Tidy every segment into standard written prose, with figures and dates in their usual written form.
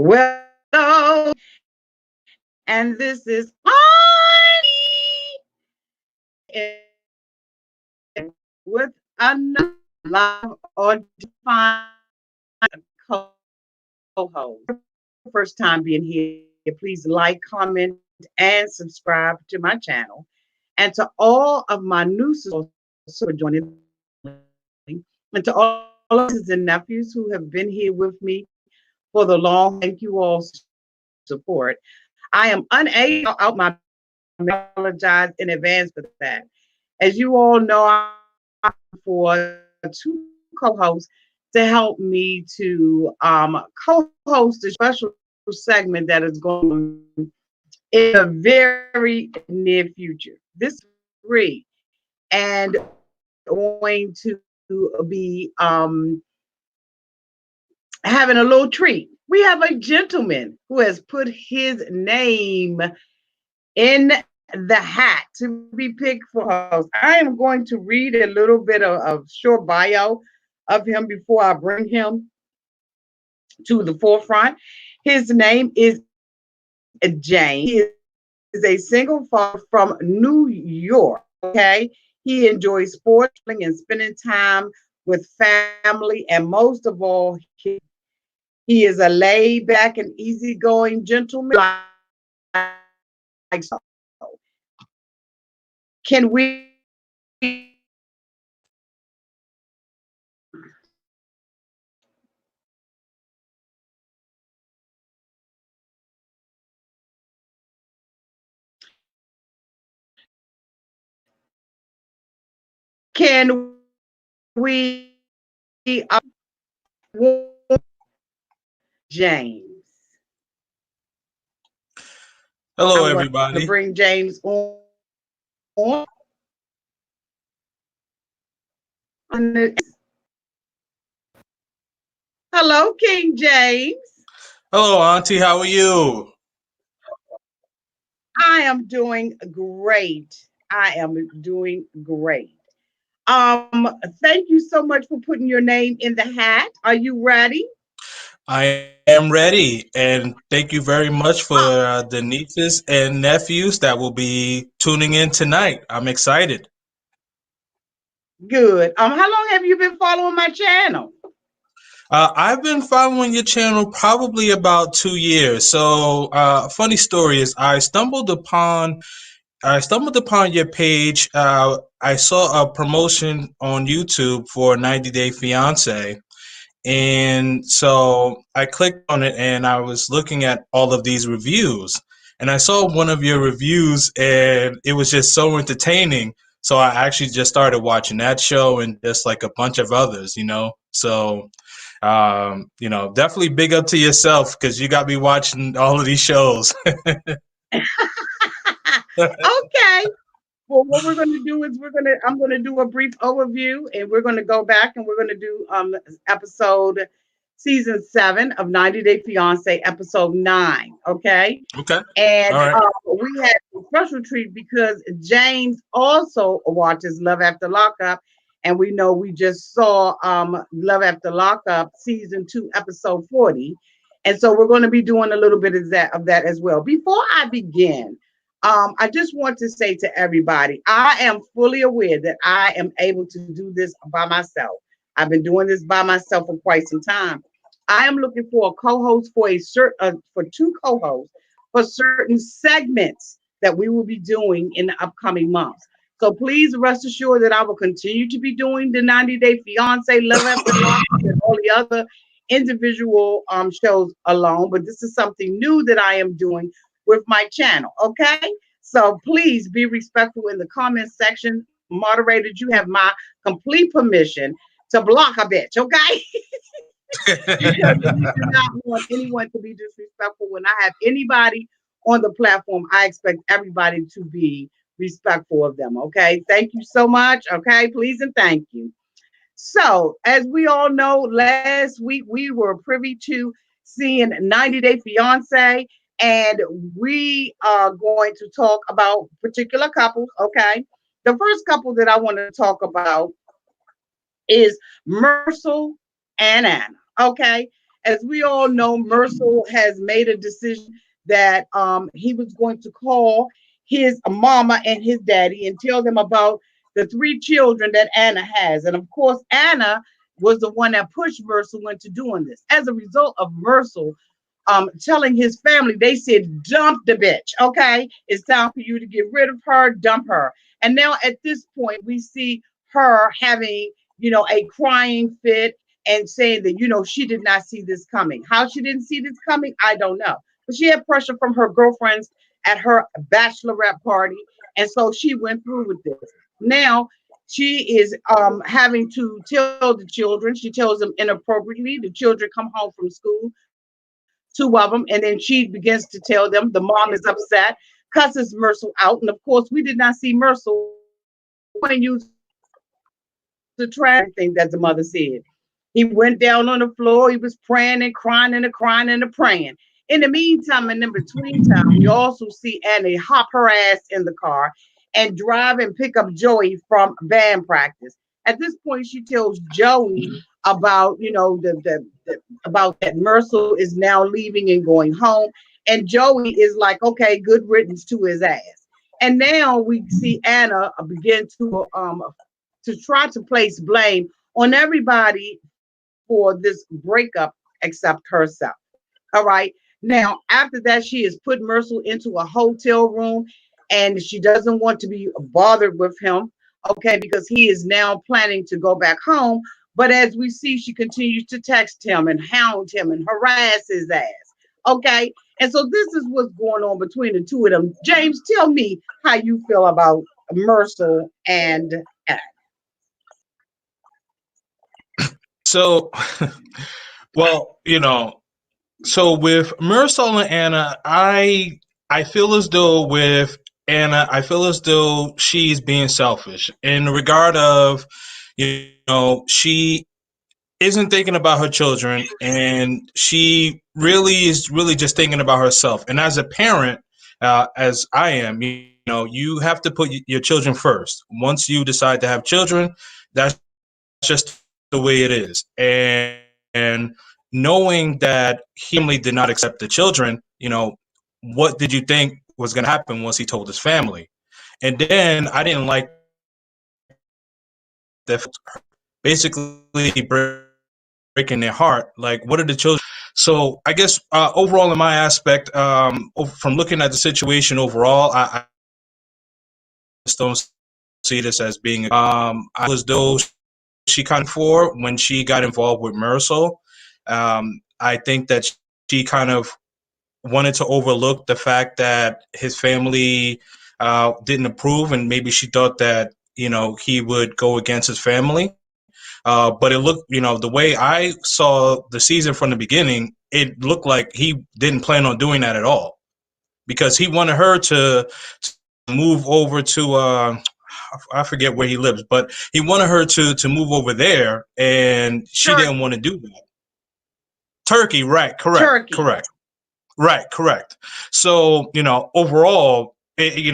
Well, and this is with another live audition co-host. First time being here, please like, comment, and subscribe to my channel. And to all of my new subscribers who are joining, and to all of my nieces and nephews who have been here with me for the long, thank you all support. I am unable to out my apologize in advance for that. As you all know, I'm for two co-hosts to help me to co-host a special segment that is going in a very near future. This is free and going to be having a little treat. We have a gentleman who has put his name in the hat to be picked for host. I am going to read a little bit of short bio of him before I bring him to the forefront. His name is James. He is a single father from New York. Okay. He enjoys sports and spending time with family, and most of all, he is a laid back and easygoing gentleman. Like so. Can we can we James? Hello, I'm going to everybody. bring James on. Hello, King James. Hello, Auntie. How are you? I am doing great. I am doing great. Thank you so much for putting your name in the hat. Are you ready? I am ready, and thank you very much for the nieces and nephews that will be tuning in tonight. I'm excited. Good. How long have you been following my channel? I've been following your channel probably about 2 years. So, funny story is I stumbled upon your page. I saw a promotion on YouTube for 90 Day Fiance. And so I clicked on it and I was looking at all of these reviews. And I saw one of your reviews and it was just so entertaining. So I actually just started watching that show and just like a bunch of others. So, definitely big up to yourself because you got me watching all of these shows. Okay. Well, what we're going to do is I'm going to do a brief overview, and we're going to go back and we're going to do episode season 7 of 90 Day Fiance, episode 9. Okay. Okay. And All right. we had a special treat because James also watches Love After Lockup. And we know we just saw Love After Lockup season 2, episode 40. And so we're going to be doing a little bit of that as well. Before I begin, I just want to say to everybody, I am fully aware that I am able to do this by myself. I've been doing this by myself for quite some time. I am looking for a co-host for two co-hosts for certain segments that we will be doing in the upcoming months. So please rest assured that I will continue to be doing the 90 Day Fiance, Love After Lockup, and all the other individual shows alone. But this is something new that I am doing with my channel. Okay. So please be respectful in the comment section. Moderators, you have my complete permission to block a bitch. Okay. Because we do not want anyone to be disrespectful. When I have anybody on the platform, I expect everybody to be respectful of them. Okay. Thank you so much. Okay. Please and thank you. So, as we all know, last week we were privy to seeing 90 Day Fiance, and we are going to talk about particular couples. Okay. The first couple that I want to talk about is Mercel and Anna. Okay. As we all know, Mercer has made a decision that he was going to call his mama and his daddy and tell them about the three children that Anna has. And of course, Anna was the one that pushed Mercer into doing this. As a result of Mercer telling his family, they said, dump the bitch. Okay. It's time for you to get rid of her, dump her. And now at this point, we see her having, a crying fit and saying that, she did not see this coming. How she didn't see this coming, I don't know. But she had pressure from her girlfriends at her bachelorette party. And so she went through with this. Now she is having to tell the children, she tells them inappropriately. The children come home from school, two of them, and then she begins to tell them the mom is upset, cusses Mercer out. And of course, we did not see Mercer when use the trash thing that the mother said. He went down on the floor, he was praying and crying and crying and praying. In the meantime, and in between time, we also see Annie hop her ass in the car and drive and pick up Joey from band practice. At this point, she tells Joey about, about that Mercer is now leaving and going home. And Joey is like, okay, good riddance to his ass. And now we see Anna begin to try to place blame on everybody for this breakup except herself. All right. Now, after that, she has put Mercer into a hotel room and she doesn't want to be bothered with him. Okay, because he is now planning to go back home. But as we see, she continues to text him and hound him and harass his ass. Okay. And so this is what's going on between the two of them. James, tell me how you feel about Mercer and Anna. So, well, so with Marisol and Anna, I feel as though with Anna, I feel as though she's being selfish in the regard of, she isn't thinking about her children, and she really is really just thinking about herself. And as a parent, as I am, you have to put your children first. Once you decide to have children, that's just the way it is. And knowing that he family did not accept the children, what did you think was going to happen once he told his family? And then I didn't like that, basically breaking their heart. Like, what are the children? So I guess overall, in my aspect, from looking at the situation overall, I just don't see this as being. I was those she kind of for when she got involved with Marisol. I think that she kind of wanted to overlook the fact that his family didn't approve, and maybe she thought that he would go against his family. But it looked, the way I saw the season from the beginning, it looked like he didn't plan on doing that at all, because he wanted her to move over to I forget where he lives, but he wanted her to move over there, and she Turkey. didn't want to do that. Turkey, right? Correct, Turkey. correct, right, correct. So overall, he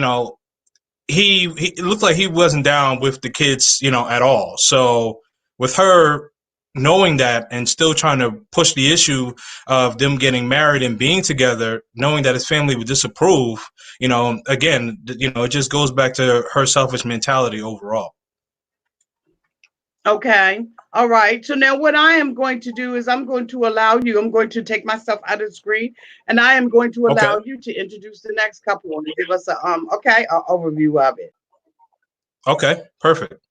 it looked like he wasn't down with the kids, at all. So with her knowing that and still trying to push the issue of them getting married and being together, knowing that his family would disapprove, again, it just goes back to her selfish mentality overall. Okay. All right. So now what I am going to do is I'm going to allow you, I'm going to take myself out of the screen and I am going to Okay. allow you to introduce the next couple and give us a overview of it. Okay. Perfect.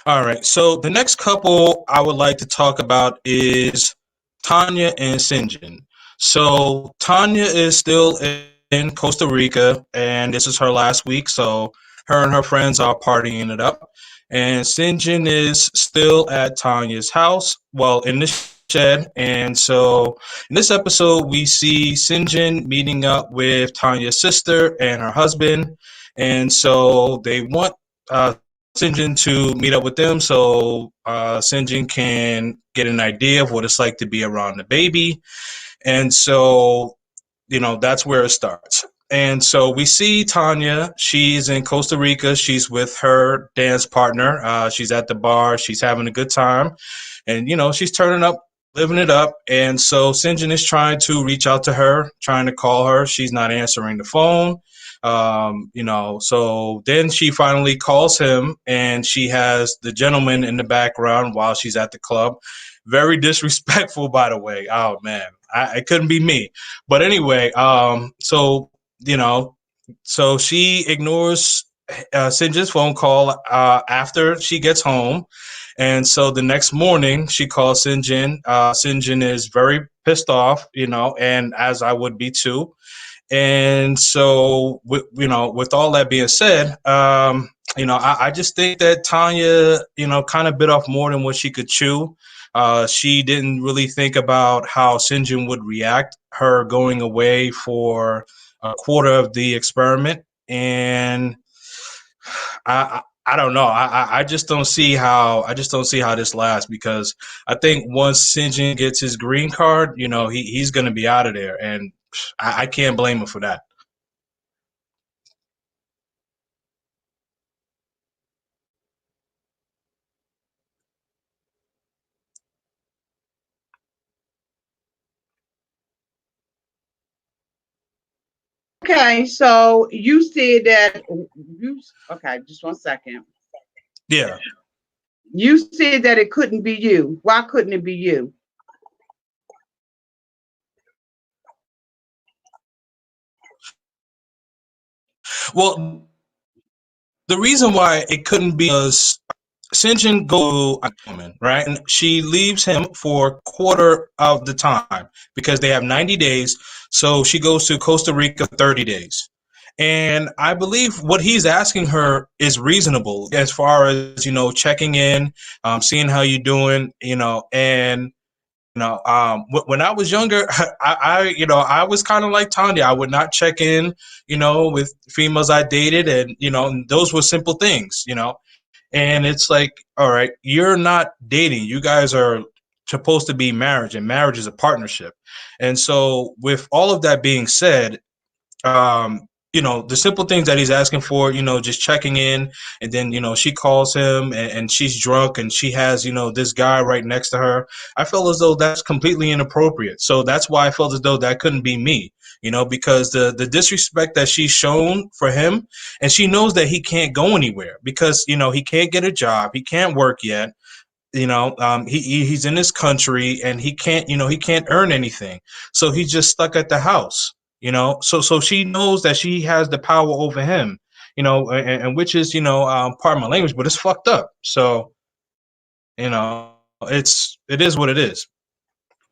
All right. So the next couple I would like to talk about is Tanya and Sinjin. So Tanya is still in Costa Rica, and this is her last week. So her and her friends are partying it up. And Sinjin is still at Tanya's house, well, in the shed. And so in this episode, we see Sinjin meeting up with Tanya's sister and her husband. And so they want Sinjin to meet up with them so Sinjin can get an idea of what it's like to be around the baby. And so, that's where it starts. And so we see Tanya. She's in Costa Rica. She's with her dance partner. She's at the bar. She's having a good time. and she's turning up, living it up. And so Sinjin is trying to reach out to her, trying to call her. She's not answering the phone. So then she finally calls him, and she has the gentleman in the background while she's at the club. Very disrespectful, by the way. Oh man, it couldn't be me. But anyway, so she ignores Sinjin's phone call after she gets home. And so the next morning, she calls Sinjin. Sinjin is very pissed off, and as I would be too. And so, with all that being said, I just think that Tanya, kind of bit off more than what she could chew. She didn't really think about how Sinjin would react, her going away for a quarter of the experiment. And I don't know. I just don't see how this lasts, because I think once Sinjin gets his green card, he's going to be out of there, and I can't blame him for that. Okay, so you said that you okay, just 1 second. Yeah. You said that it couldn't be you. Why couldn't it be you? Well, the reason why it couldn't be was Sinjin goes to a woman, right? And she leaves him for a quarter of the time because they have 90 days. So she goes to Costa Rica 30 days. And I believe what he's asking her is reasonable as far as, checking in, seeing how you're doing, and when I was younger, I was kind of like Tanya. I would not check in, with females I dated, and those were simple things, and it's like, all right, you're not dating. You guys are supposed to be marriage, and marriage is a partnership. And so, with all of that being said, the simple things that he's asking for, just checking in, and then, she calls him, and she's drunk, and she has, this guy right next to her. I felt as though that's completely inappropriate. So that's why I felt as though that couldn't be me, because the disrespect that she's shown for him, and she knows that he can't go anywhere because, he can't get a job. He can't work yet. He's in this country, and he can't earn anything, so he's just stuck at the house. So she knows that she has the power over him, and which is, part of my language, but it's fucked up. So it is what it is.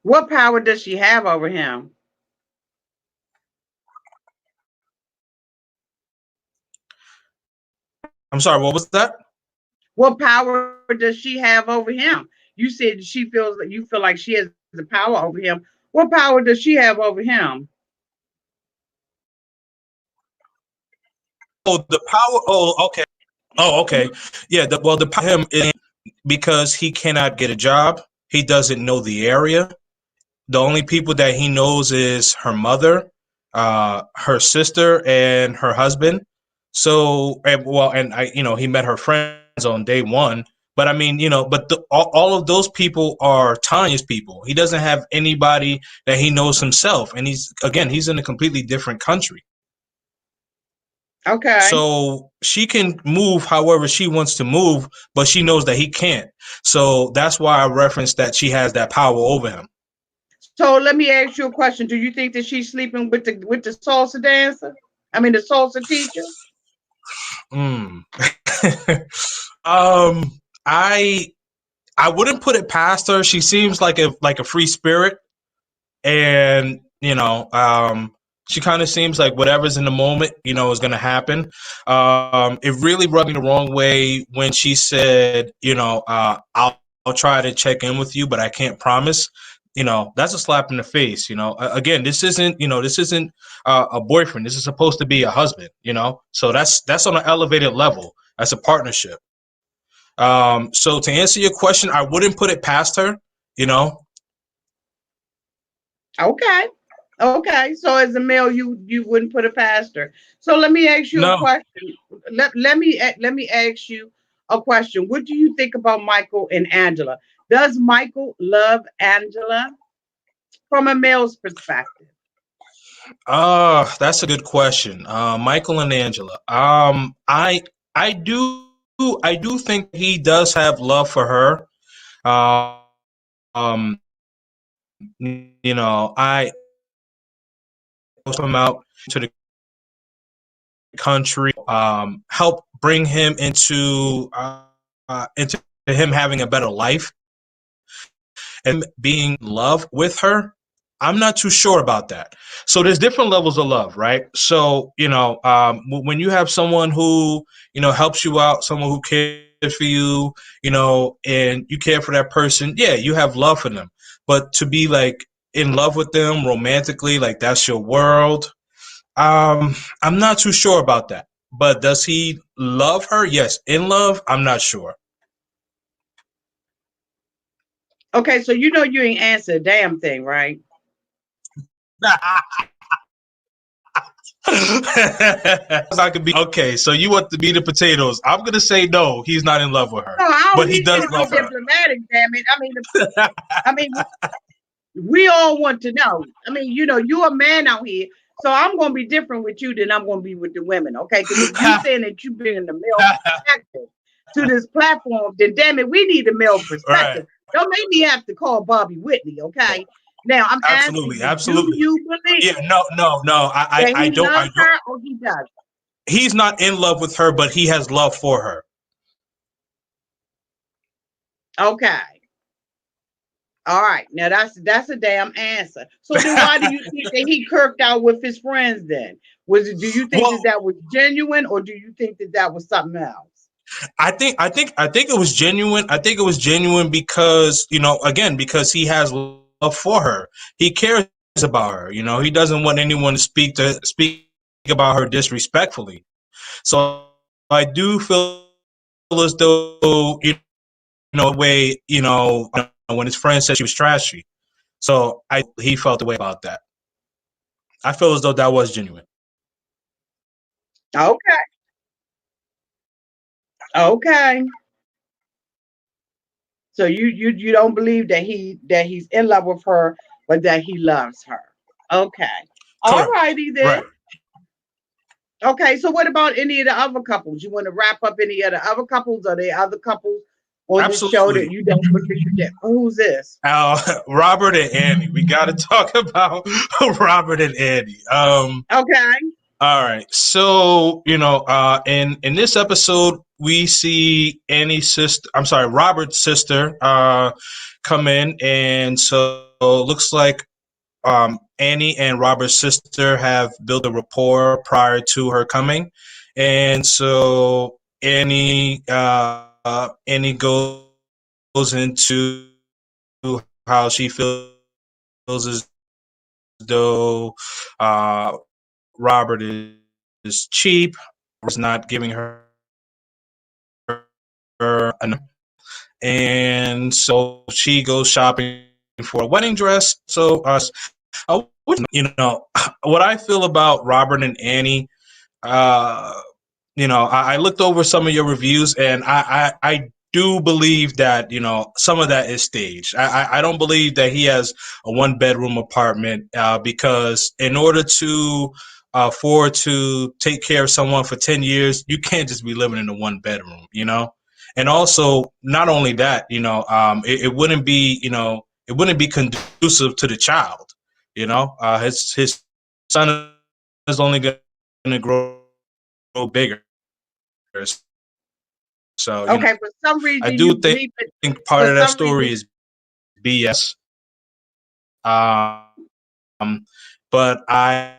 What power does she have over him? I'm sorry, what was that? What power does she have over him? You said she feels that you feel like she has the power over him. What power does she have over him? Oh, the power. Oh, okay. Oh, okay. Yeah. The power him is because he cannot get a job. He doesn't know the area. The only people that he knows is her mother, her sister, and her husband. So, and I, he met her friends on day one. But I mean, but all of those people are Tanya's people. He doesn't have anybody that he knows himself, and he's in a completely different country. Okay. So she can move however she wants to move, but she knows that he can't. So that's why I referenced that she has that power over him. So let me ask you a question. Do you think that she's sleeping with the salsa dancer? I mean the salsa teacher? Mm. um, I I wouldn't put it past her. She seems like a free spirit, and she kind of seems like whatever's in the moment, is going to happen. It really rubbed me the wrong way when she said, I'll try to check in with you, but I can't promise. That's a slap in the face. Again, this isn't a boyfriend. This is supposed to be a husband. So that's on an elevated level. That's a partnership. So to answer your question, I wouldn't put it past her. You know, Okay. Okay. So as a male, you wouldn't put it past her. So let me ask you a no. question. Let me ask you a question. What do you think about Michael and Angela? Does Michael love Angela from a male's perspective? That's a good question. Michael and Angela. I do think he does have love for her. I him out to the country, help bring him into him having a better life and being in love with her. I'm not too sure about that. So there's different levels of love, right? So when you have someone who helps you out, someone who cares for you, and you care for that person, yeah, you have love for them. But to be like in love with them romantically, like that's your world, I'm not too sure about that. But does he love her? Yes. In love, I'm not sure. Okay, so you know you ain't answered a damn thing, right? I could be okay. So you want the meat and potatoes? I'm gonna say no. He's not in love with her, No, I don't but he need you does to be love her. diplomatic, damn it. I mean, we all want to know. I mean, you're a man out here, so I'm going to be different with you than I'm going to be with the women, okay? Because if you saying that you bring the male perspective to this platform, then damn it, we need a male Right. perspective. Don't make me have to call Bobby Whitney, okay? Now I'm asking Absolutely. you: do Absolutely. you believe Yeah. No. No. No. that I he don't. I loves don't. her or he doesn't? He's not in love with her, but he has love for her. Okay. All right, now that's a damn answer. So then, why do you think that he kirked out with his friends? Then do you think that Well, that was genuine, or do you think that that was something else? I think it was genuine. I think it was genuine because again, because he has love for her. He cares about her. He doesn't want anyone to speak about her disrespectfully. So I do feel as though way when his friend said she was trashy. So I he felt the way about that. I feel as though that was genuine. Okay, okay. So you don't believe that he's in love with her, but that he loves her. Okay, all Correct. righty then. Right. Okay, so what about any of the other couples? You want to wrap up any of the other couples? Are there other couples on this show that Absolutely. you don't believe that? Who's this? Robert and Annie. We got to talk about Robert and Annie. Okay. All right. So, in this episode, we see Annie's sister, I'm sorry, Robert's sister, come in. And so it looks like Annie and Robert's sister have built a rapport prior to her coming. And so Annie goes into how she feels as though Robert is cheap, is not giving her enough, and so she goes shopping for a wedding dress. So, what I feel about Robert and Annie. Uh, I looked over some of your reviews, and I do believe that some of that is staged. I don't believe that he has a one bedroom apartment because in order to afford to take care of someone for 10 years, you can't just be living in a one bedroom, And also, not only that, it wouldn't be it wouldn't be conducive to the child. His son is only going to grow bigger. So, Okay, for some I reason you do think believe it. part For of that some story reason, is BS. But that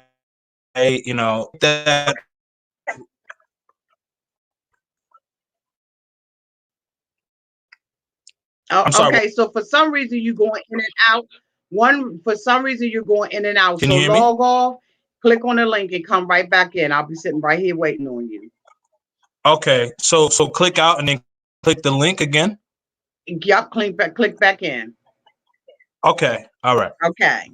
oh, I'm sorry. okay. So for some reason you're going in and out. For some reason you're going in and out. Can So you hear me? log off, click on the link, and come right back in. I'll be sitting right here waiting on you. Okay. So click out and then click the link again. Yep, click back in. Okay. All right. Okay.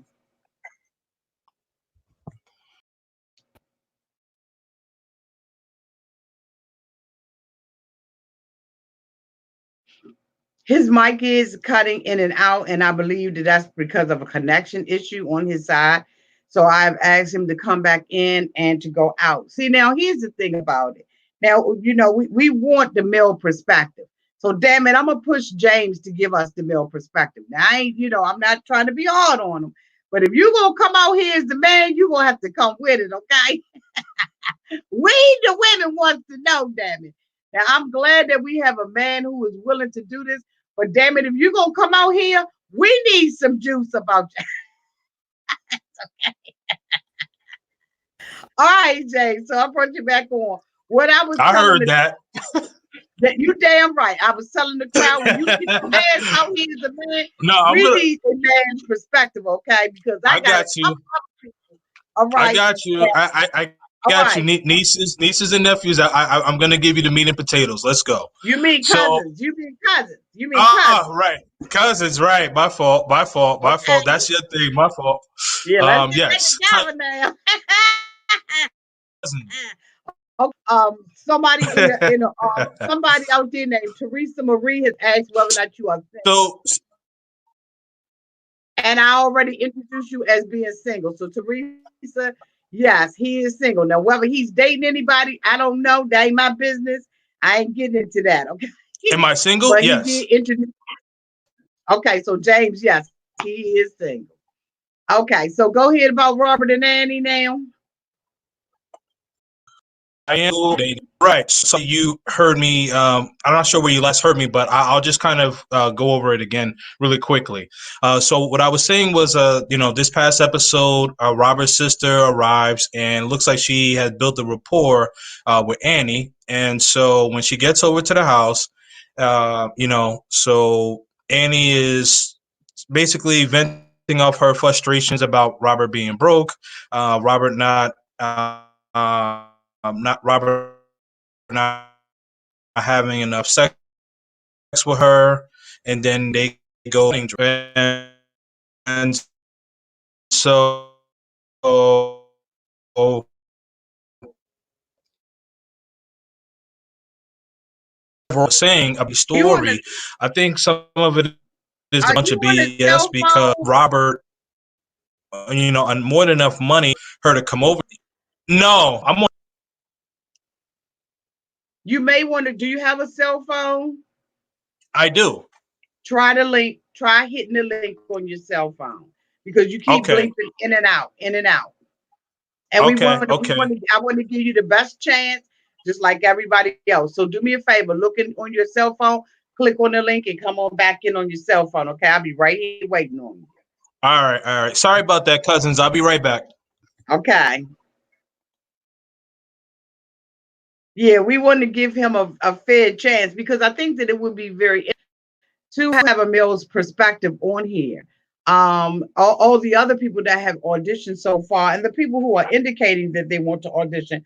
His mic is cutting in and out, and I believe that that's because of a connection issue on his side. So I've asked him to come back in and to go out. See, now here's the thing about it. Now, we want the male perspective. So damn it, I'm gonna push James to give us the male perspective. Now I ain't, I'm not trying to be hard on him. But if you gonna come out here as the man, you gonna have to come with it, okay? We the women wants to know, damn it. Now I'm glad that we have a man who is willing to do this. But damn it, if you're gonna come out here, we need some juice about you. All right, Jay. So I brought you back on. What I was I telling heard the that. that you damn right. I was telling the crowd when you get the man out here as a man, No, I'm we gonna. need a man's perspective, okay? Because I I got a got couple you. of people. All I right. got you. I All got you. right. Nieces and nephews. I'm gonna give you the meat and potatoes. Let's go. You mean So, cousins. You mean cousins. You mean cousins. right, cousins, right. My fault. My fault. My fault. Okay. That's your thing. My fault. Yeah, let's get that Yes, together now. cousins. Okay. Somebody somebody out there named Teresa Marie has asked whether or not you are single, So, and I already introduced you as being single. So Teresa, yes, he is single. Now whether he's dating anybody, I don't know. That ain't my business. I ain't getting into that. Okay, am I single? but he did Yes. introduce. Okay, so James, yes, he is single. Okay, so go ahead about Robert and Annie now. I am dating. Right. So you heard me. I'm not sure where you last heard me, but I'll just kind of go over it again really quickly. So what I was saying was, this past episode, Robert's sister arrives and looks like she had built a rapport with Annie. And so when she gets over to the house, so Annie is basically venting off her frustrations about Robert being broke, Robert not Robert not having enough sex with her, and then they go and so saying a You on a story. I think some of it is a are bunch you of on a BS cell because phone? Robert, and more than enough money for her to come over. No, I'm on. You may want to. Do you have a cell phone? I do. Try the link. Try hitting the link on your cell phone because you keep Okay. blinking in and out, in and out. And Okay. we Okay. want to. I want to give you the best chance, just like everybody else. So do me a favor. Look in, on your cell phone. Click on the link and come on back in on your cell phone. Okay, I'll be right here waiting on you. All right. All right. Sorry about that, cousins. I'll be right back. Okay. Yeah, we want to give him a fair chance because I think that it would be very to have a male's perspective on here. All the other people that have auditioned so far, and the people who are indicating that they want to audition,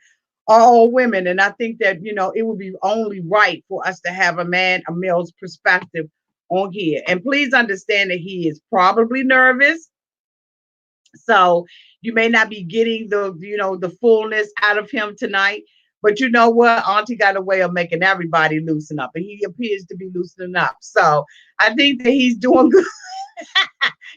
are all women. And I think that it would be only right for us to have a male's perspective on here. And please understand that he is probably nervous, so you may not be getting the fullness out of him tonight. But you know what? Auntie got a way of making everybody loosen up, and he appears to be loosening up. So I think that he's doing good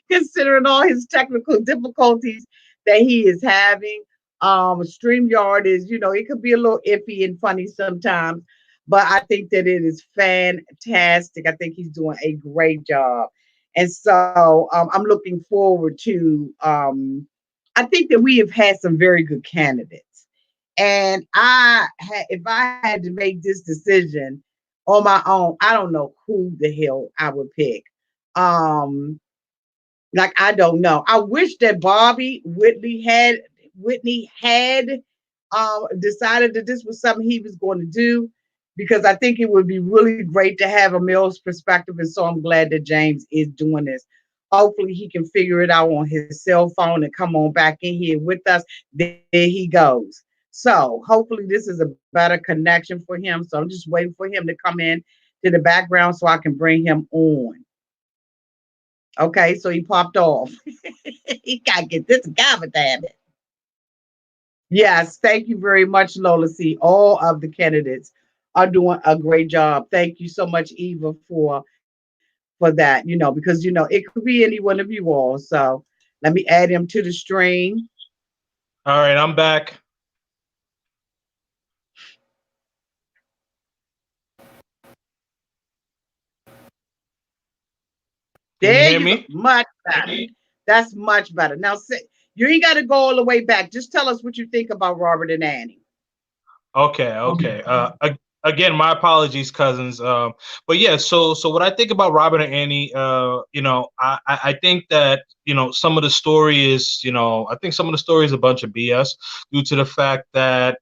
considering all his technical difficulties that he is having. StreamYard is, it could be a little iffy and funny sometimes, but I think that it is fantastic. I think he's doing a great job. And so I'm looking forward to, I think that we have had some very good candidates. And if I had to make this decision on my own, I don't know who the hell I would pick. Um, like I don't know. I wish that Whitney had decided that this was something he was going to do because I think it would be really great to have a male's perspective. And so I'm glad that James is doing this. Hopefully he can figure it out on his cell phone and come on back in here with us. There he goes. So hopefully this is a better connection for him. So I'm just waiting for him to come in to the background so I can bring him on. Okay, so he popped off. He gotta get this garbage, damn it. Yes, thank you very much, Lola C. All of the candidates are doing a great job. Thank you so much, Eva, for for that, because it could be any one of you all. So let me add him to the stream. All right, I'm back. Can you There hear you go. me? Much better. That's much better. Now, you ain't got to go all the way back. Just tell us what you think about Robert and Annie. Okay. Again, my apologies, cousins. But yeah, so what I think about Robert and Annie, I think that some of the story is, I think some of the story is a bunch of BS due to the fact that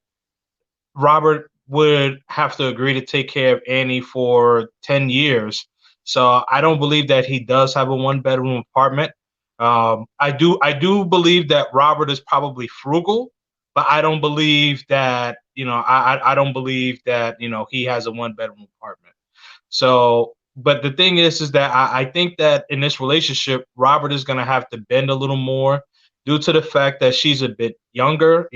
Robert would have to agree to take care of Annie for 10 years. So I don't believe that he does have a one bedroom apartment. I do believe that Robert is probably frugal, but I don't believe that, I don't believe that, he has a one bedroom apartment. So, but the thing is that I think that in this relationship, Robert is going to have to bend a little more due to the fact that she's a bit younger,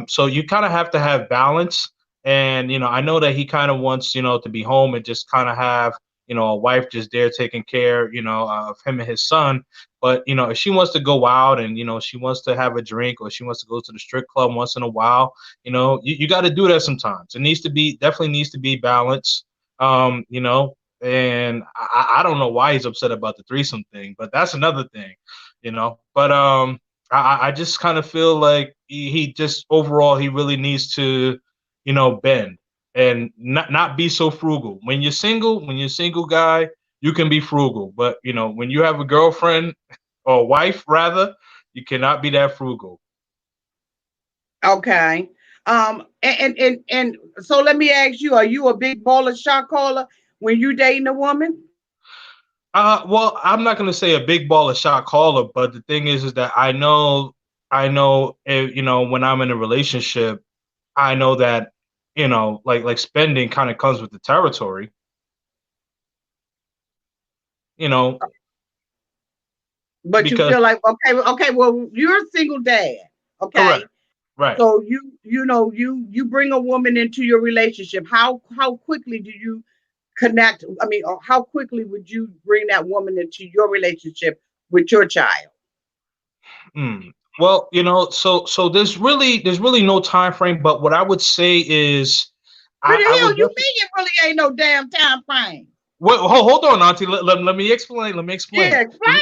so you kind of have to have balance. And, I know that he kind of wants, to be home and just kind of have, a wife just there taking care, of him and his son. But, if she wants to go out and, she wants to have a drink or she wants to go to the strip club once in a while, you got to do that sometimes. It definitely needs to be balanced. And I don't know why he's upset about the threesome thing, but that's another thing, But I just kind of feel like he just overall he really needs to, bend and not be so frugal. When you're single guy, you can be frugal, but when you have a girlfriend or wife rather, you cannot be that frugal. Okay. And so let me ask you: are you a big baller shot caller when you dating a woman? Well, I'm not gonna say a big ball of shot caller, but the thing is that I know, if, when I'm in a relationship, I know that, like spending kind of comes with the territory, you know, But you because feel like okay. Well, you're a single dad. Okay. correct, right. So you bring a woman into your relationship. How quickly do you connect? I mean, or how quickly would you bring that woman into your relationship with your child? Mm. Well, so there's really no time frame, but what I would say is What I the would hell you definitely. mean it really ain't no damn time frame? Well, hold on, Auntie. Let me explain. Let me explain. Yeah, explain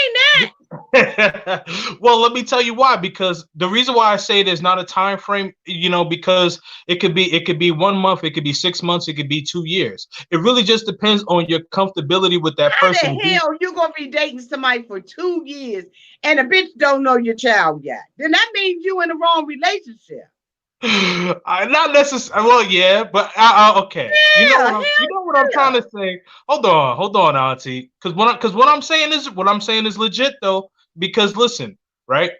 that. Well, let me tell you why. Because the reason why I say there's not a time frame, because it could be 1 month, it could be 6 months, it could be 2 years. It really just depends on your comfortability with that How person. the hell you gonna be dating somebody for 2 years and a bitch don't know your child yet? Then that means you in the wrong relationship. I not necessarily. Well, yeah, but okay. You know Yeah, what hell I'm trying yeah. to say. Hold on, Auntie. Because what I'm saying is legit though. Because listen, right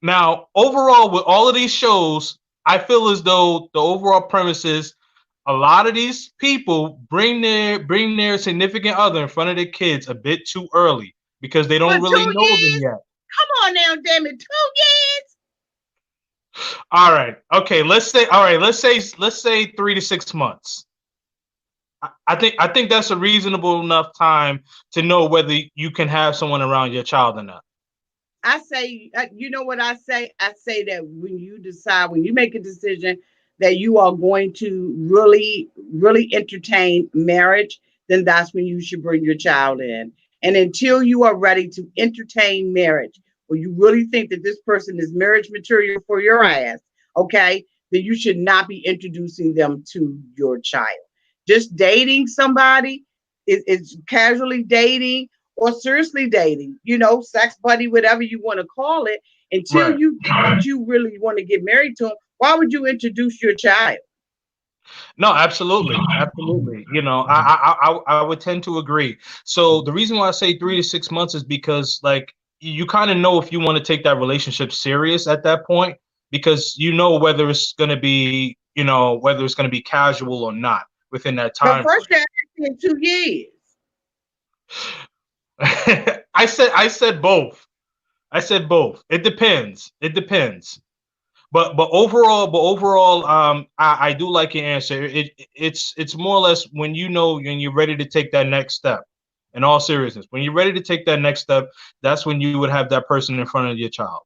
now, overall, with all of these shows, I feel as though the overall premise is a lot of these people bring their significant other in front of their kids a bit too early because they For don't really two know them years? yet. Come on now, damn it, 2 years? All right. Okay. Let's say 3 to 6 months. I think that's a reasonable enough time to know whether you can have someone around your child or not. I say, you know what I say? I say that when you make a decision that you are going to really, really entertain marriage, then that's when you should bring your child in. And until you are ready to entertain marriage, or you really think that this person is marriage material for your ass, okay, then you should not be introducing them to your child. Just dating somebody is casually dating or seriously dating, sex buddy, whatever you want to call it, until Right. you think that you really want to get married to him, why would you introduce your child? No, absolutely, absolutely. I would tend to agree. So the reason why I say 3 to 6 months is because like you kind of know if you want to take that relationship serious at that point because you know whether it's going to be whether it's going to be casual or not within that But time first, frame. you're asking in 2 years. I said both. I said both. It depends. It depends. But overall, I do like your answer. It's more or less when when you're ready to take that next step, In all seriousness, when you're ready to take that next step, that's when you would have that person in front of your child.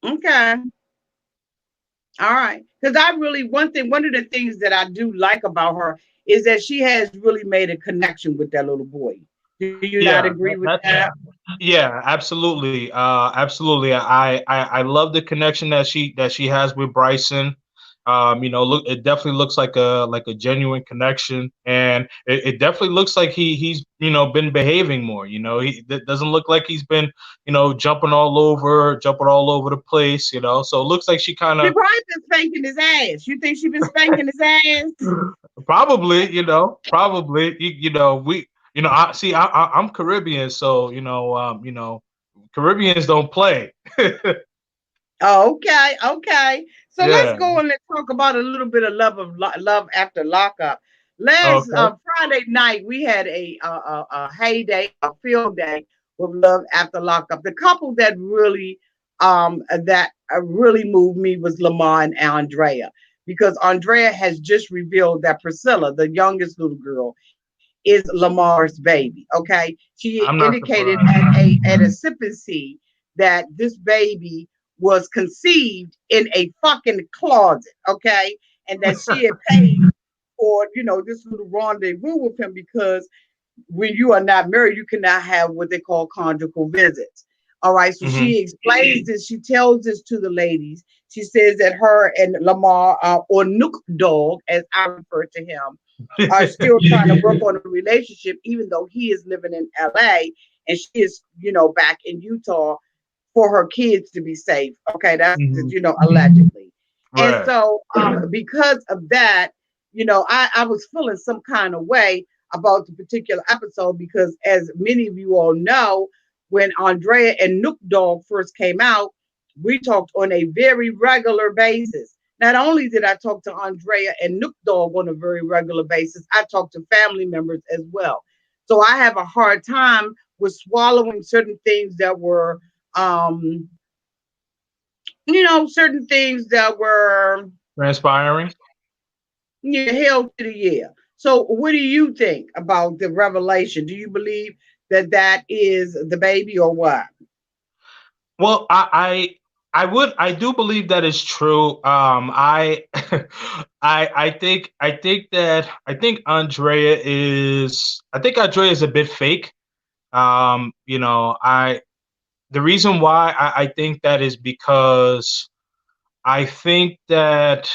Okay. All right. Because one of the things that I do like about her is that she has really made a connection with that little boy. Do you not Yeah, agree with that that? yeah, absolutely. Absolutely. I love the connection that she has with Bryson. Look, it definitely looks like a genuine connection, and it definitely looks like he's been behaving more. It doesn't look like he's been jumping all over the place. So it looks like she kind She of probably been spanking his ass. You think she been spanking his ass? probably probably we I see I'm Caribbean, so Caribbeans don't play. Okay, okay. So let's Yeah. go and let's talk about a little bit of love after lockup. Last Okay. Friday night, we had a heyday, a field day with love after lockup. The couple that really moved me was Lamar and Andrea, because Andrea has just revealed that Priscilla, the youngest little girl, is Lamar's baby. Okay, she I'm not indicated surprised. at a sipping seed that this baby was conceived in a fucking closet. Okay, and that she had paid for this little rendezvous with him, because when you are not married, you cannot have what they call conjugal visits. All right, so Hmm. she explains this. She tells this to the ladies. She says that her and Lamar, or Nook Dog, as I refer to him, are still trying to work on a relationship, even though he is living in LA and she is, back in Utah for her kids to be safe. Okay, that's Hmm. allegedly. And Right. so, because of that, I was feeling some kind of way about the particular episode, because, as many of you all know, when Andrea and Nook Dog first came out, we talked on a very regular basis. Not only did I talk to Andrea and Nook Dog on a very regular basis, I talked to family members as well. So I have a hard time with swallowing certain things that were, um, certain things that were Transpiring. held to the year. So, what do you think about the revelation? Do you believe that that is the baby, or what? Well, I do believe that is true. I think Andrea is a bit fake. I The reason why I think that is because I think that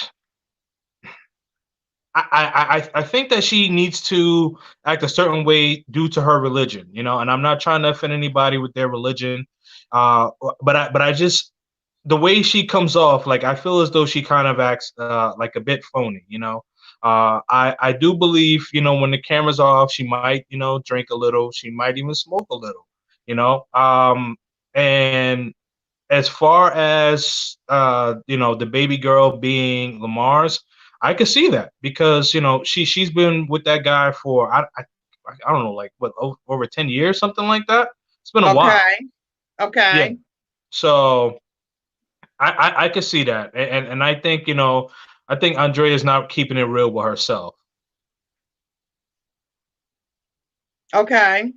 I think that she needs to act a certain way due to her religion, and I'm not trying to offend anybody with their religion, uh, but I just the way she comes off, like I feel as though she kind of acts like a bit phony. I do believe when the camera's off, she might drink a little, she might even smoke a little, and as far as the baby girl being Lamar's, I could see that because she's been with that guy for I don't know, like what, over 10 years, something like that. It's been a while. Okay, Yeah. okay, So I could see that, and I think I think Andrea's not keeping it real with herself. okay.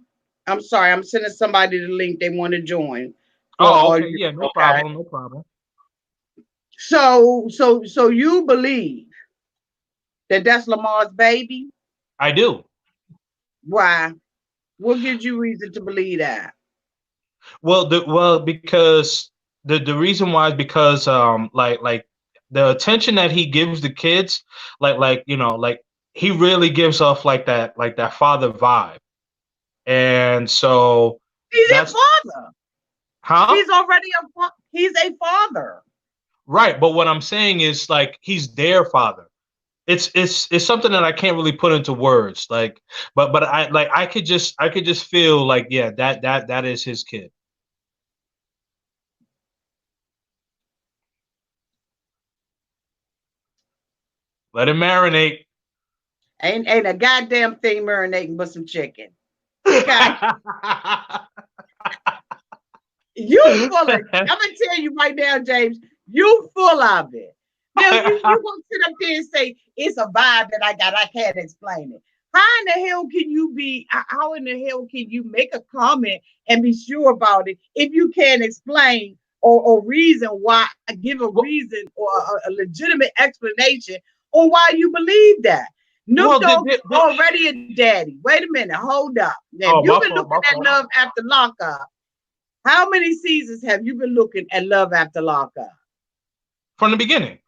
I'm sorry, I'm sending somebody the link they want to join for Oh, all okay, you. yeah, no Okay. problem, no problem. So you believe that that's Lamar's baby? I do. Why? What gives you reason to believe that? Well, because the reason why is because like the attention that he gives the kids, like he really gives off like that father vibe, and so He's a that's father. huh. He's a father. Right, but what I'm saying is like he's their father. It's something that I can't really put into words, like, but I could just feel like, yeah, that is his kid. Let him marinate. Ain't a goddamn thing marinating but some chicken. Okay. You full of I'm gonna tell you right now, James, you full of it. Now you gonna sit up there and say it's a vibe that I got. I can't explain it. How in the hell can you be? How in the hell can you make a comment and be sure about it if you can't explain or reason why? Give a Well, reason or a legitimate explanation on why you believe that. Nook well, Dogg is already a daddy. Wait a minute, hold up. Now, if oh, you've my been fault, looking my at fault. Love After Lockup, how many seasons have you been looking at Love After Lockup? From the beginning.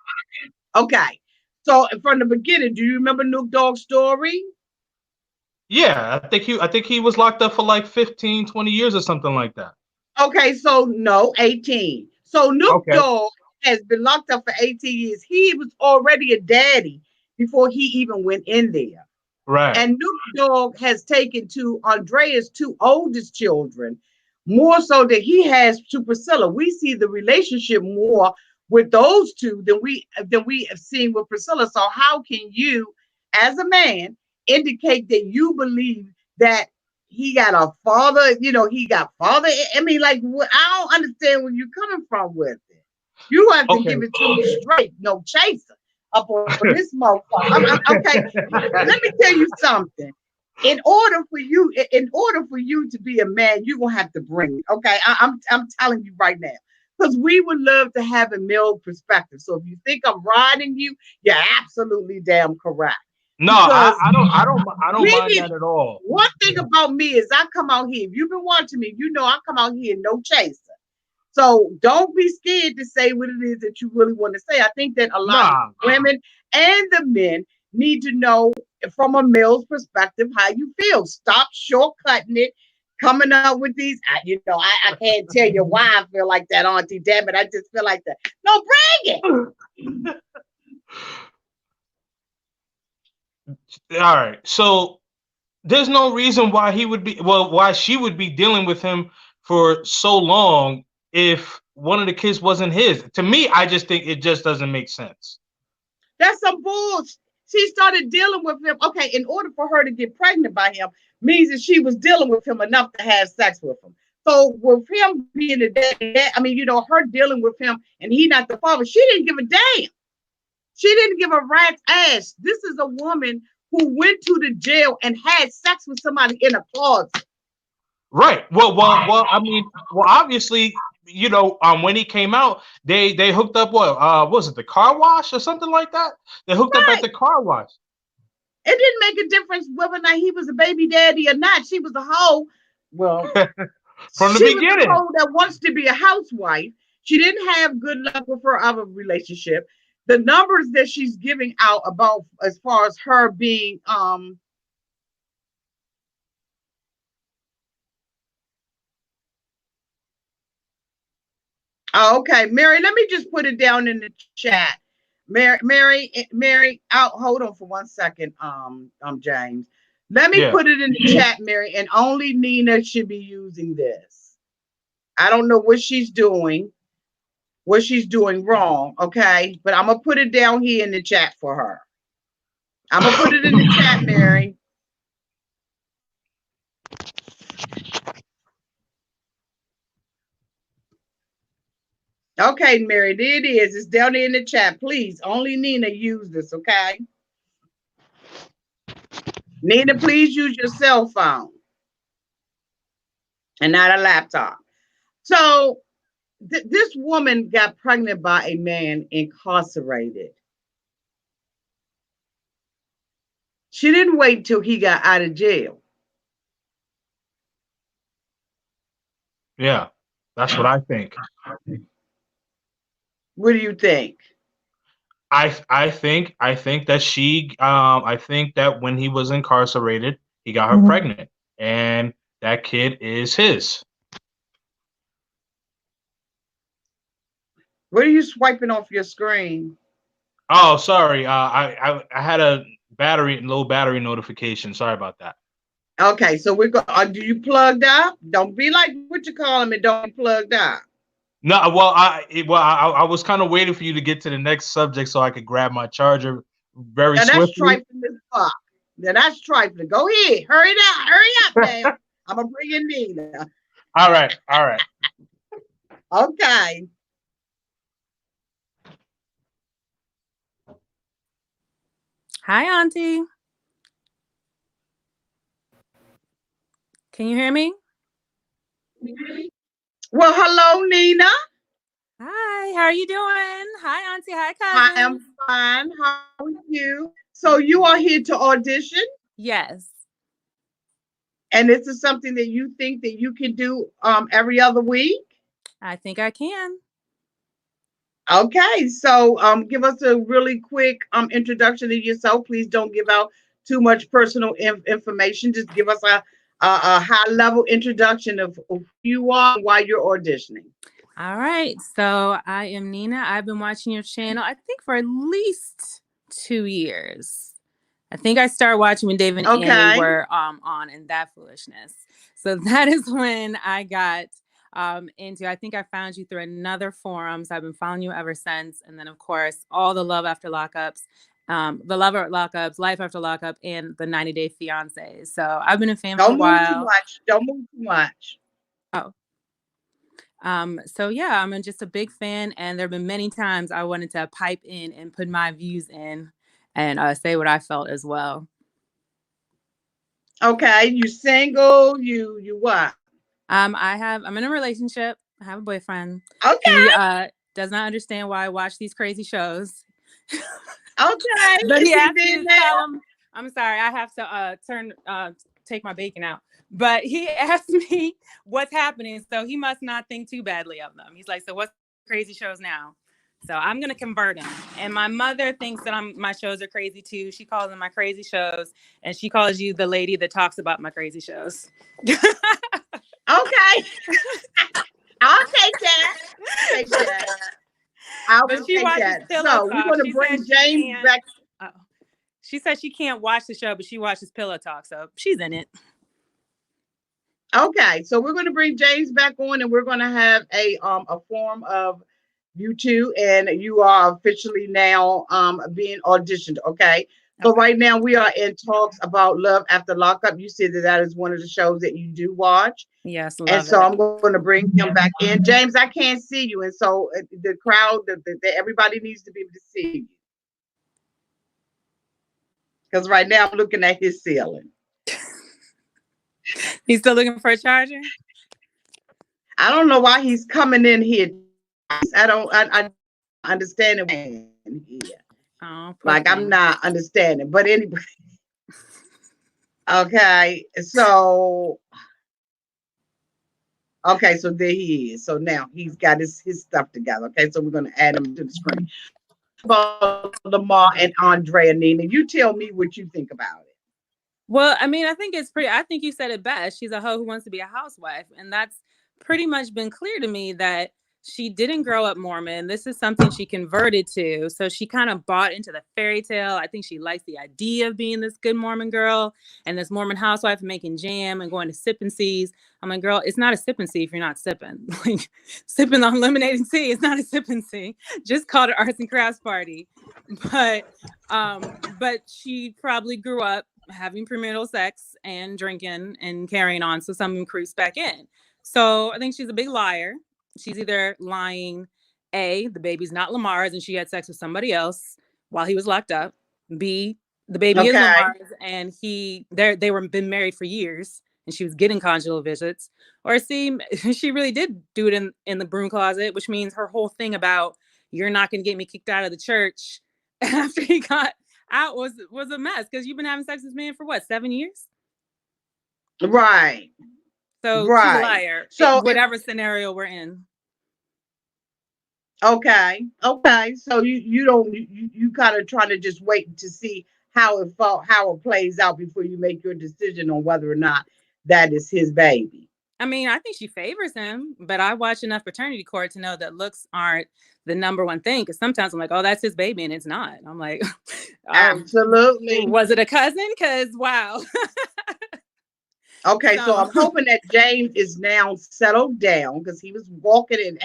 Okay, so from the beginning, do you remember Nook Dogg's story? Yeah, I think he was locked up for like 15, 20 years or something like that. Okay, so no, 18. So Nook Okay. Dogg has been locked up for 18 years. He was already a daddy before he even went in there. Right. And Nook Dogg has taken to Andrea's two oldest children more so than he has to Priscilla. We see the relationship more with those two than we have seen with Priscilla. So how can you, as a man, indicate that you believe that he got a father? He got father. I mean, like, I don't understand where you're coming from with it. You have to Okay. give it to me straight, no chaser up on this motherfucker. Okay, let me tell you something. In order for you to be a man, you're gonna have to bring it. Okay, I'm telling you right now. Because we would love to have a male perspective. So if you think I'm riding you, you're absolutely damn correct. No, Because I don't we mind need that at all. one thing about me is I come out here. If you've been watching me, you know I come out here no chaser. So don't be scared to say what it is that you really want to say. I think that a lot of Nah. women and the men need to know from a male's perspective how you feel. Stop shortcutting it, coming up with these. I can't tell you why I feel like that, Auntie. Damn it, I just feel like that. No, bring it. All right. So there's no reason why why she would be dealing with him for so long if one of the kids wasn't his. To me, I just think it just doesn't make sense. That's some bullshit. She started dealing with him. Okay, in order for her to get pregnant by him, means that she was dealing with him enough to have sex with him. So with him being a dad, I mean, her dealing with him and he not the father, she didn't give a damn. She didn't give a rat's ass. This is a woman who went to the jail and had sex with somebody in a closet. Right. Well. I mean, obviously, when he came out, they hooked up. What was it? The car wash or something like that? They hooked up at Right. the car wash. It didn't make a difference whether or not he was a baby daddy or not. She was a hoe. Well, From the she was a beginning. hoe that wants to be a housewife. She didn't have good luck with her other relationship. The numbers that she's giving out about as far as her being okay, Mary, let me just put it down in the chat. Mary, out. Hold on for 1 second. James, let me Yeah. put it in the chat, Mary, and only Nina should be using this. I don't know what she's doing wrong. Okay, but I'm gonna put it down here in the chat for her. I'm gonna put it in the chat, Mary. Okay, Mary, there it is. It's down there in the chat. Please, only Nina use this. Okay, Nina, please use your cell phone and not a laptop. So this woman got pregnant by a man incarcerated. She didn't wait till he got out of jail. Yeah. That's what I think. What do you think? I think that I think that when he was incarcerated, he got her pregnant, and that kid is his. What are you swiping off your screen? Oh, sorry. I had a low battery notification. Sorry about that. Okay, so we're going. Do you plugged up? Don't be like what you calling me. Don't be plugged up. No, I was kind of waiting for you to get to the next subject so I could grab my charger very Now that's swiftly. trifling as fuck. Now that's trifling. Go ahead, hurry up now. I'm gonna bring in Nina. All right, all right. Okay. Hi, Auntie. Can you hear me? Well, hello, Nina. Hi, how are you doing? Hi, Auntie. Hi, I cousins. am fine. How are you? So you are here to audition, Yes, and this is something that you think that you can do every other week. I think I can. Okay, so give us a really quick introduction to yourself. Please don't give out too much personal information. Just give us a high level introduction of who you are and why you're auditioning. All right, so I am Nina. I've been watching your channel, I think, for at least 2 years. I think I started watching when Dave and Annie Okay. were on and that foolishness. So that is when I got into. I think I found you through another forum. So I've been following you ever since. And then of course all the Love After Lockups, the Love After Lockups, Life After Lockup, and the 90 Day Fiance. So I've been a fan for a Don't move too while. much. Don't move too much. Oh, so yeah, I'm just a big fan, and there have been many times I wanted to pipe in and put my views in and say what I felt as well. Okay, you single, you what? I'm in a relationship. I have a boyfriend. He Okay, does not understand why I watch these crazy shows. okay. But Is he he asked me there to now? tell him, I'm sorry, I have to take my bacon out. But he asked me what's happening. So he must not think too badly of them. He's like, so what's crazy shows now? So I'm gonna convert him. And my mother thinks that my shows are crazy too. She calls them my crazy shows, and she calls you the lady that talks about my crazy shows. Okay, I'll take that. Take that. I But will she take watches that. Pillow So we're Talk. gonna She says bring she James can't. back. Oh, she says she can't watch the show, but she watches Pillow Talk, so she's in it. Okay, so we're gonna bring James back on, and we're gonna have a form of you two, and you are officially now being auditioned. Okay. So Okay. right now we are in talks about Love After Lockup. You said that that is one of the shows that you do watch. Yes, And love so it. I'm going to bring him back in. James, I can't see you. And so the crowd, everybody needs to be able to see you. Because right now I'm looking at his ceiling. He's still looking for a charger? I don't know why he's coming in here. I understand it here. Oh, poor Like I'm thing. not understanding. But anyway, okay. So there he is. So now he's got his stuff together. Okay, so we're gonna add him to the screen. About Lamar and Andrea, Nina. You tell me what you think about it. Well, I mean, I think you said it best. She's a hoe who wants to be a housewife. And that's pretty much been clear to me that she didn't grow up Mormon. This is something she converted to. So she kind of bought into the fairy tale. I think she likes the idea of being this good Mormon girl and this Mormon housewife making jam and going to sip and seas. I'm like, girl, it's not a sip and see if you're not sipping. Like sipping on lemonade and tea, it's not a sip and see. Just called it arts and crafts party. But but she probably grew up having premarital sex and drinking and carrying on. So someone creeps back in. So I think she's a big liar. She's either lying, A, the baby's not Lamar's and she had sex with somebody else while he was locked up. B, the baby is Okay. Lamar's and they were been married for years and she was getting conjugal visits. Or C, she really did do it in the broom closet, which means her whole thing about you're not gonna get me kicked out of the church after he got out was a mess because you've been having sex with this man for what, 7 years? Right. So she's a Right. liar. So Whatever scenario we're in. okay. Okay. So you don't you kind of trying to just wait to see how it plays out before you make your decision on whether or not that is his baby. I mean, I think she favors him, but I watch enough paternity court to know that looks aren't the number one thing. Because sometimes I'm like, oh, that's his baby, and it's not. I'm like, Absolutely. was it a cousin? Because wow. Okay, so So I'm hoping that James is now settled down because he was walking in.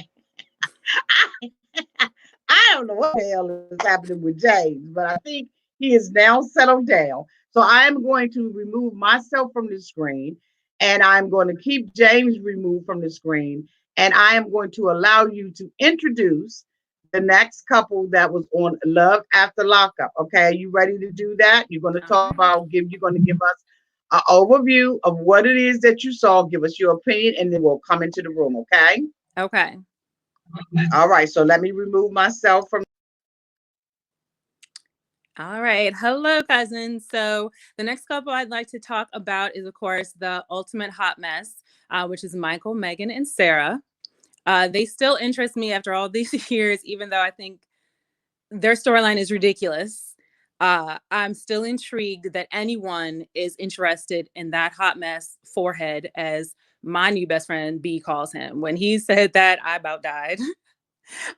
I don't know what the hell is happening with James, but I think he is now settled down. So I am going to remove myself from the screen and I'm going to keep James removed from the screen. And I am going to allow you to introduce the next couple that was on Love After Lockup. Okay, are you ready to do that? You're going to all talk right. about you're going to give us an overview of what it is that you saw. Give us your opinion, and then we'll come into the room. Okay. Okay. All right. So let me remove myself from. All right. Hello, cousins. So the next couple I'd like to talk about is, of course, the ultimate hot mess, which is Michael, Megan, and Sarah. They still interest me after all these years, even though I think their storyline is ridiculous. I'm still intrigued that anyone is interested in that hot mess forehead, as my new best friend B calls him. When he said that, I about died.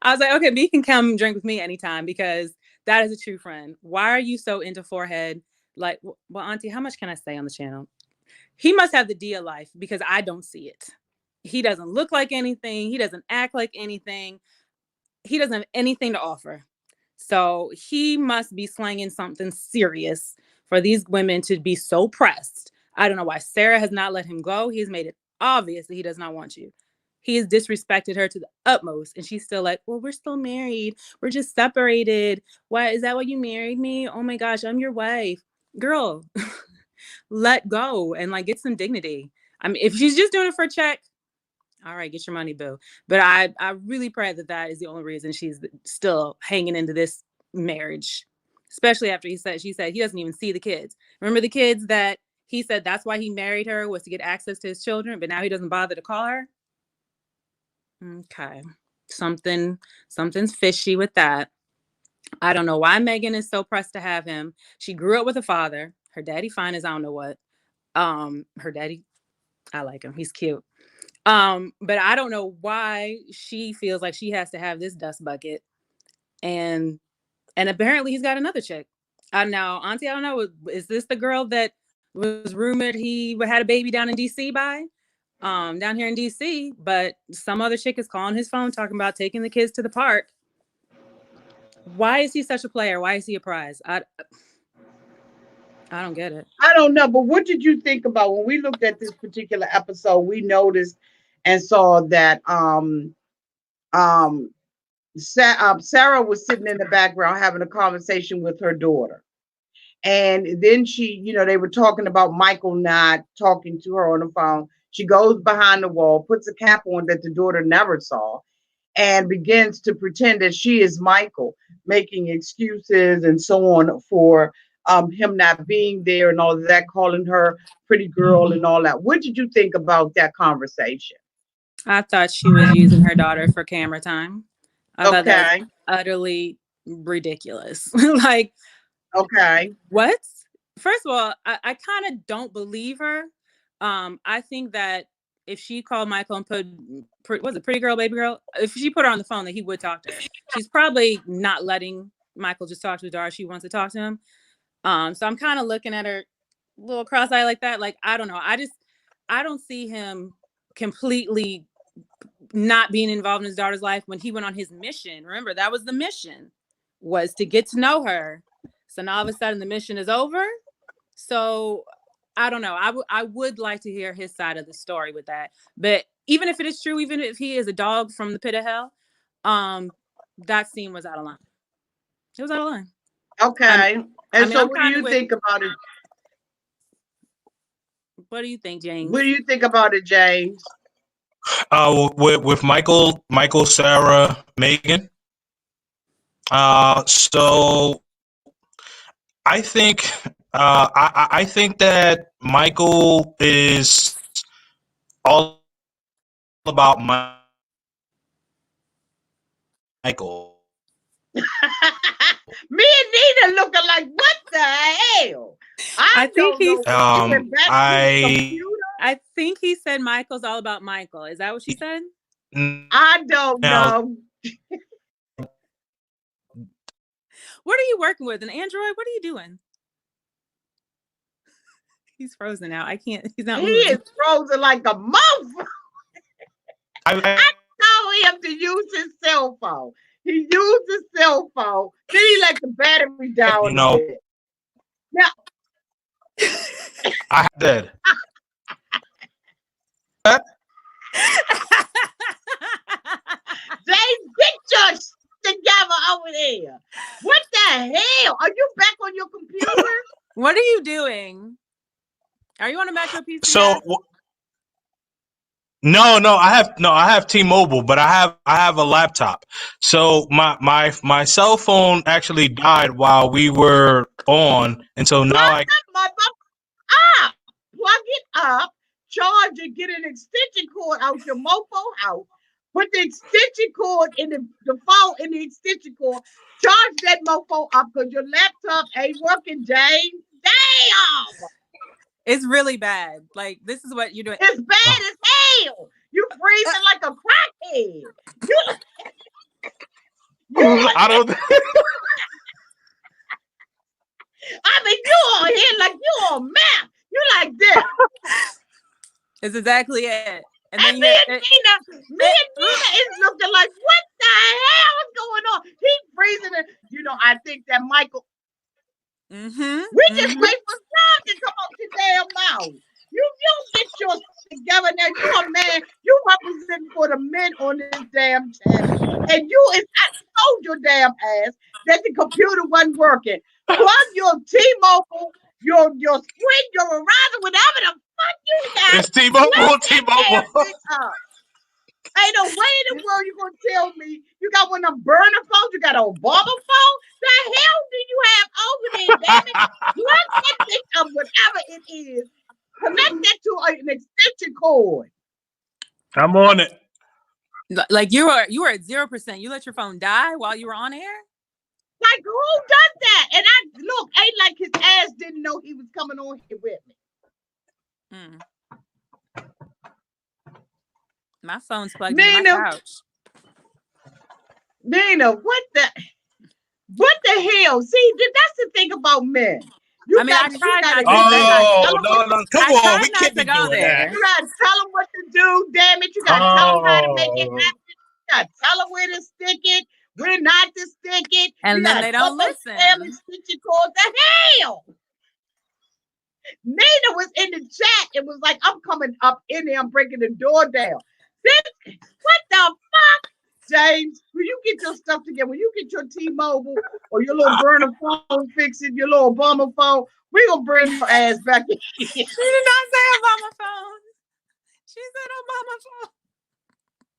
I was like, okay, B can come drink with me anytime because that is a true friend. Why are you so into forehead? Like, well, Auntie, how much can I say on the channel? He must have the Dia life because I don't see it. He doesn't look like anything. He doesn't act like anything. He doesn't have anything to offer. So he must be slanging something serious for these women to be so pressed. I don't know why Sarah has not let him go. He's made it obvious that he does not want you. He has disrespected her to the utmost. And she's still like, well, we're still married. We're just separated. Why is that why you married me? Oh my gosh, I'm your wife. Girl, let go and like get some dignity. I mean, if she's just doing it for a check, all right, get your money, boo. But I really pray that that is the only reason she's still hanging into this marriage, especially after she said he doesn't even see the kids. Remember the kids that he said that's why he married her, was to get access to his children, but now he doesn't bother to call her. Okay, something's fishy with that. I don't know why Megan is so pressed to have him. She grew up with a father. Her daddy fine as I don't know what. Her daddy, I like him. He's cute. But I don't know why she feels like she has to have this dust bucket. And apparently he's got another chick. Now, Auntie, I don't know, is this the girl that was rumored he had a baby down in DC by? Down here in DC, but some other chick is calling his phone talking about taking the kids to the park. Why is he such a player? Why is he a prize? I don't get it. I don't know, but what did you think about when we looked at this particular episode? We noticed and saw that um Sarah was sitting in the background having a conversation with her daughter. And then she, they were talking about Michael not talking to her on the phone. She goes behind the wall, puts a cap on that the daughter never saw, and begins to pretend that she is Michael, making excuses and so on for him not being there and all of that, calling her pretty girl and all that. What did you think about that conversation? I thought she was using her daughter for camera time. I thought that Okay. was utterly ridiculous. Like, Okay. what? First of all, I kind of don't believe her. I think that if she called Michael and was it pretty girl, baby girl? If she put her on the phone, that he would talk to her. She's probably not letting Michael just talk to his daughter. She wants to talk to him. So I'm kind of looking at her a little cross-eyed like that. Like, I don't know. I don't see him completely not being involved in his daughter's life when he went on his mission. Remember, that was the mission, was to get to know her. So now all of a sudden the mission is over. So I don't know. I would like to hear his side of the story with that. But even if it is true, even if he is a dog from the pit of hell, that scene was out of line. It was out of line. Okay. So I'm what do you think about it? What do you think, James? What do you think about it, James? With Michael, Sarah, Megan. So I think I think that Michael is all about Michael. Me and Nina looking like, what the hell? I think don't know. She went back to the computer. I think he said Michael's all about Michael. Is that what she said? I don't know. What are you working with? An Android? What are you doing? He's frozen now. I can't. He's not moving. He is frozen like a muff. I told him to use his cell phone. He used his cell phone. Then he let the battery down a bit. Now, I did. James, get your together over there. What the hell? Are you back on your computer? What are you doing? Are you on a Metro PCS? So no, I have T-Mobile, but I have a laptop. So my cell phone actually died while we were on, and so now up, plug it up, charge it, get an extension cord out your mofo house, put the extension cord in the phone in the extension cord, charge that mofo up because your laptop ain't working, James. Damn! It's really bad. Like, this is what you're doing. It's bad as hell. You freezing like a crackhead. I don't. I mean, you on here like you on map. You like this. It's exactly it. And then me and Nina is looking like, what the hell is going on? He's freezing it. You know, I think that Michael. We just wait for Tom to come out your damn mouth. You get your together now. You a man. You represent for the men on this damn channel. And I told your damn ass that the computer wasn't working. Plug your T-Mobile, your Sprint, your Verizon, whatever the fuck you got. It's T-Mobile. Ain't no way in the world you gonna tell me you got one of them burner phones, you got an Obama phone? The hell do you have over there, damn it? Plug that thing up, whatever it is. Connect that to an extension cord. I'm on it. Like you were at 0%. You let your phone die while you were on air? Like, who does that? And ain't like his ass didn't know he was coming on here with me. My phone's plugged into my couch. Nina, what the hell? See, that's the thing about men. No, come on, we can't be doing that. You gotta tell them what to do, damn it. You gotta tell them how to make it happen. You gotta tell them where to stick it, where not to stick it. And then they don't listen. The hell? Nina was in the chat and was like, I'm coming up in there, I'm breaking the door down. What the fuck? James, when you get your stuff together, when you get your T-Mobile or your little burner phone fixing, your little Obama phone, we're going to bring your ass back in. She did not say Obama phone. She said Obama phone.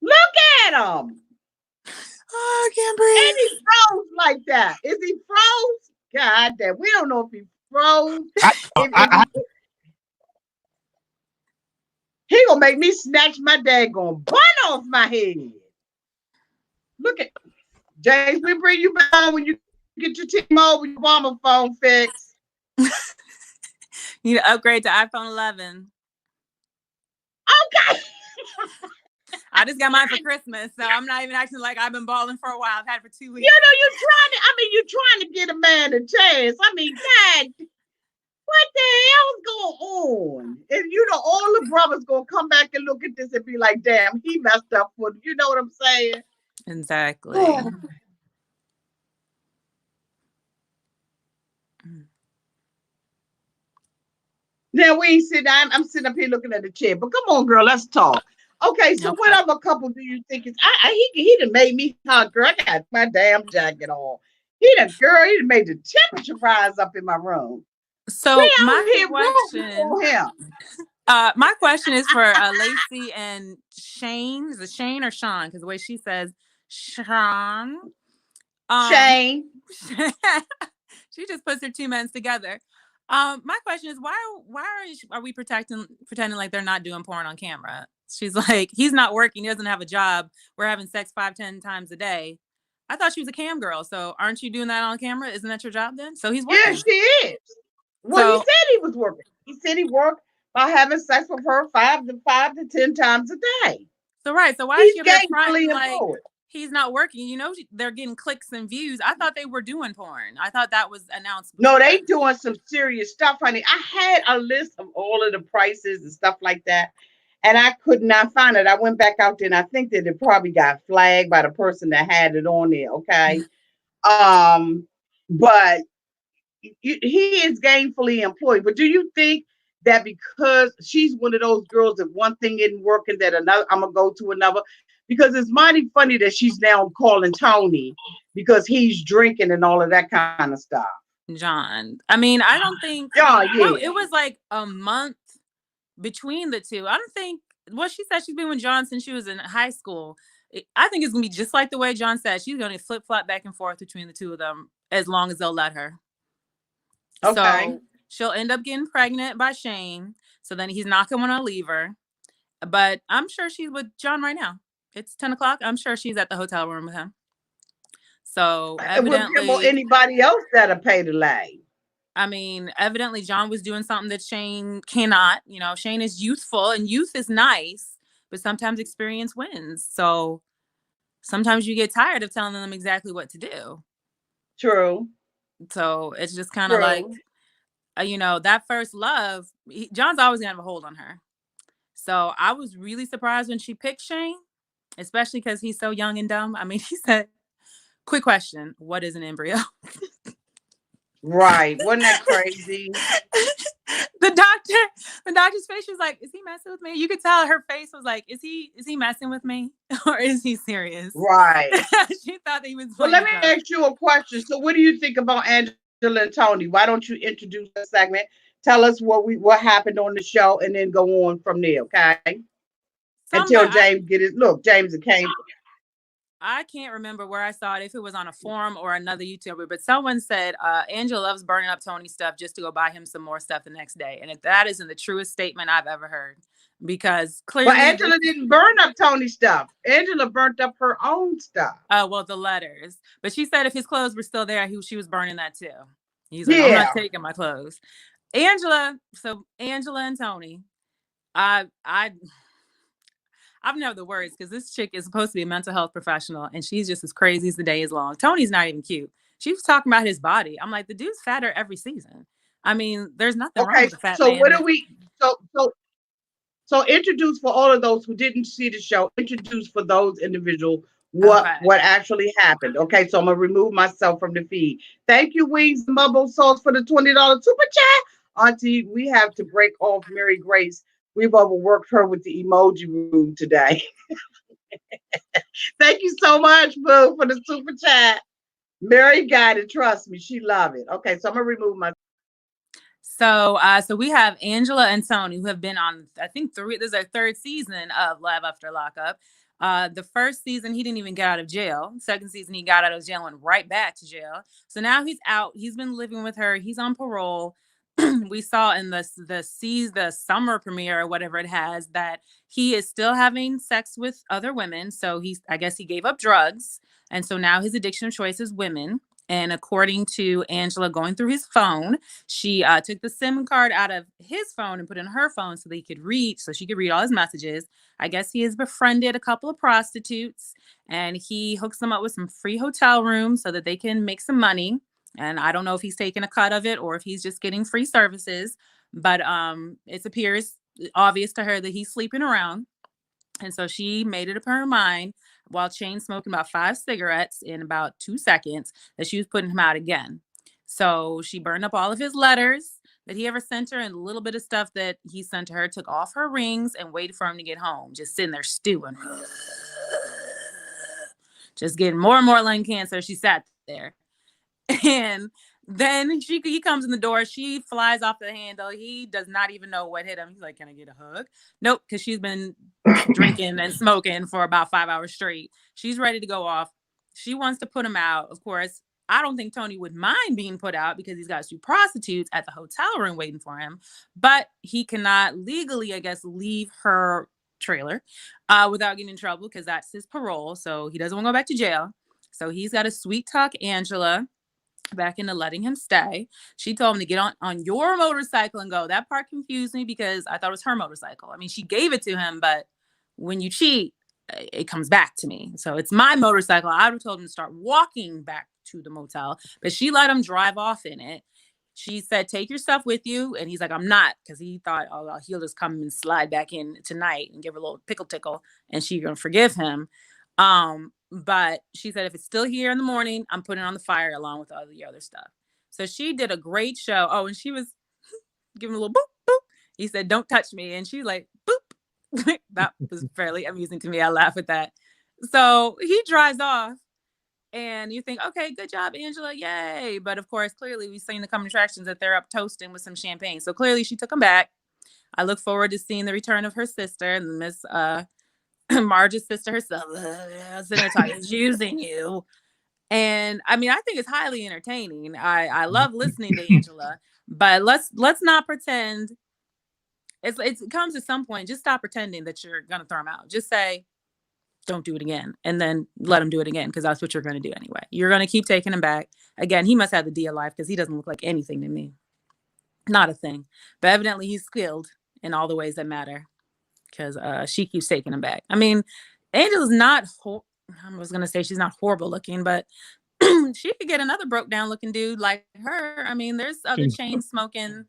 Look at him. Oh, I can't breathe. And he froze like that. Is he froze? God damn. We don't know if he froze. He going to make me snatch my daggone bun off my head. Look at James. We bring you back on when you get your T-Mobile, your Obama phone fixed. You need to upgrade to iPhone 11. Okay. I just got mine for Christmas, so I'm not even acting like I've been balling for a while. I've had it for 2 weeks. You know, you're trying to get a man a chance. I mean, God, what the hell's going on? And you know, all the brothers gonna come back and look at this and be like, damn, he messed up for you know what I'm saying? Exactly. Now we ain't sitting. I'm sitting up here looking at the chair. But come on, girl, let's talk. Okay, so what other couple do you think is? He done made me hot, girl. I got my damn jacket on. He done made the temperature rise up in my room. So my question is for Lacey and Shane. Is it Shane or Sean? Because the way she says Sean. Shane. She just puts her two men together. My question is why are we pretending like they're not doing porn on camera? She's like, he's not working, he doesn't have a job, we're having sex 5-10 times a day. I thought she was a cam girl, so aren't you doing that on camera? Isn't that your job then? So he's working. Yeah, she is. Well, he said he was working. He said he worked by having sex with her 5 to 10 times a day. So right, so why is she up there fronting like he's not working? You know, they're getting clicks and views. I thought they were doing porn. I thought that was announced. No, they doing some serious stuff, honey. I had a list of all of the prices and stuff like that, and I could not find it. I went back out there, and I think that it probably got flagged by the person that had it on there. Okay, but he is gainfully employed. But do you think that because she's one of those girls that one thing isn't working, that another, I'm gonna go to another? Because it's mighty funny that she's now calling Tony because he's drinking and all of that kind of stuff. John, I mean, I don't think John, yeah. It was like a month between the two. I don't think. Well, she said she's been with John since she was in high school. I think it's gonna be just like the way John said. She's gonna flip flop back and forth between the two of them as long as they'll let her. Okay. So she'll end up getting pregnant by Shane. So then he's not going to leave her. But I'm sure she's with John right now. It's 10 o'clock. I'm sure she's at the hotel room with him. So It would be evidently, anybody else that'll pay the lay. I mean, evidently John was doing something that Shane cannot. You know, Shane is youthful and youth is nice, but sometimes experience wins. So sometimes you get tired of telling them exactly what to do. True. So it's just kind of like, you know, that first love, John's always gonna have a hold on her. So I was really surprised when she picked Shane, especially because he's so young and dumb. I mean, he said, quick question, what is an embryo? Right. Wasn't that crazy? the doctor's face was like, is he messing with me? You could tell her face was like, is he messing with me? Or is he serious? Right. She thought that he was. Well, let me ask you a question. So what do you think about Angela and Tony? Why don't you introduce the segment? Tell us what happened on the show and then go on from there, okay? Until James James came. I can't remember where I saw it, if it was on a forum or another YouTuber, but someone said Angela loves burning up Tony's stuff just to go buy him some more stuff the next day. And if that isn't the truest statement I've ever heard, because clearly. But Angela didn't burn up Tony's stuff. Angela burnt up her own stuff. Oh, well, the letters. But she said if his clothes were still there, she was burning that too. He's like, I'm not taking my clothes. Angela and Tony, I've never the words because this chick is supposed to be a mental health professional and she's just as crazy as the day is long. Tony's not even cute. She was talking about his body. I'm like, the dude's fatter every season. I mean, there's nothing wrong with the fat man. So what do we so introduce for all of those who didn't see the show, introduce for those individuals what actually happened. Okay, so I'm gonna remove myself from the feed. Thank you, Wings and Bubble Sauce, for the $20 super chat. Auntie, we have to break off Mary Grace. We've overworked her with the emoji room today. Thank you so much, Boo, for the super chat. Mary got it. Trust me, she love it. Okay, so I'm gonna remove myself. So we have Angela and Tony who have been on, I think this is their third season of Love After Lockup. The first season, he didn't even get out of jail. Second season, he got out of jail and right back to jail. So now he's out. He's been living with her. He's on parole. We saw in the summer premiere or whatever it has that he is still having sex with other women. So I guess he gave up drugs. And so now his addiction of choice is women. And according to Angela going through his phone, she took the SIM card out of his phone and put it in her phone so she could read all his messages. I guess he has befriended a couple of prostitutes and he hooks them up with some free hotel rooms so that they can make some money. And I don't know if he's taking a cut of it or if he's just getting free services, but it appears obvious to her that he's sleeping around. And so she made it up her mind while chain smoking about 5 cigarettes in about 2 seconds that she was putting him out again. So she burned up all of his letters that he ever sent her and a little bit of stuff that he sent to her, took off her rings and waited for him to get home, just sitting there stewing, just getting more and more lung cancer. She sat there. And then he comes in the door. She flies off the handle. He does not even know what hit him. He's like, can I get a hug? Nope, because she's been drinking and smoking for about 5 hours straight. She's ready to go off. She wants to put him out. Of course, I don't think Tony would mind being put out because he's got 2 prostitutes at the hotel room waiting for him. But he cannot legally, I guess, leave her trailer without getting in trouble because that's his parole. So he doesn't want to go back to jail. So he's got to sweet talk Angela back into letting him stay. She told him to get on your motorcycle and go. That part confused me because I thought it was her motorcycle. I mean, she gave it to him, but when you cheat, it comes back to me. So it's my motorcycle. I would have told him to start walking back to the motel, but she let him drive off in it. She said, take your stuff with you. And he's like, I'm not, because he thought, oh, well, he'll just come and slide back in tonight and give her a little pickle tickle and she's going to forgive him. But she said, if it's still here in the morning, I'm putting it on the fire along with all the other stuff. So she did a great show. Oh, and she was giving a little boop, boop. He said, don't touch me. And she's like, boop. That was fairly amusing to me. I laugh at that. So he drives off and you think, okay, good job, Angela. Yay. But of course, clearly we've seen the coming attractions that they're up toasting with some champagne. So clearly she took him back. I look forward to seeing the return of her sister, Miss Marge's sister herself. Senator is using you. And I mean, I think it's highly entertaining. I love listening to Angela, but let's not pretend. It comes to some point. Just stop pretending that you're gonna throw him out. Just say, don't do it again, and then let him do it again, because that's what you're gonna do anyway. You're gonna keep taking him back. Again, he must have the D of life, because he doesn't look like anything to me. Not a thing. But evidently he's skilled in all the ways that matter, because she keeps taking him back. I mean, Angela's not. I was gonna say she's not horrible looking, but she could get another broke down looking dude like her. I mean, there's other chain smoking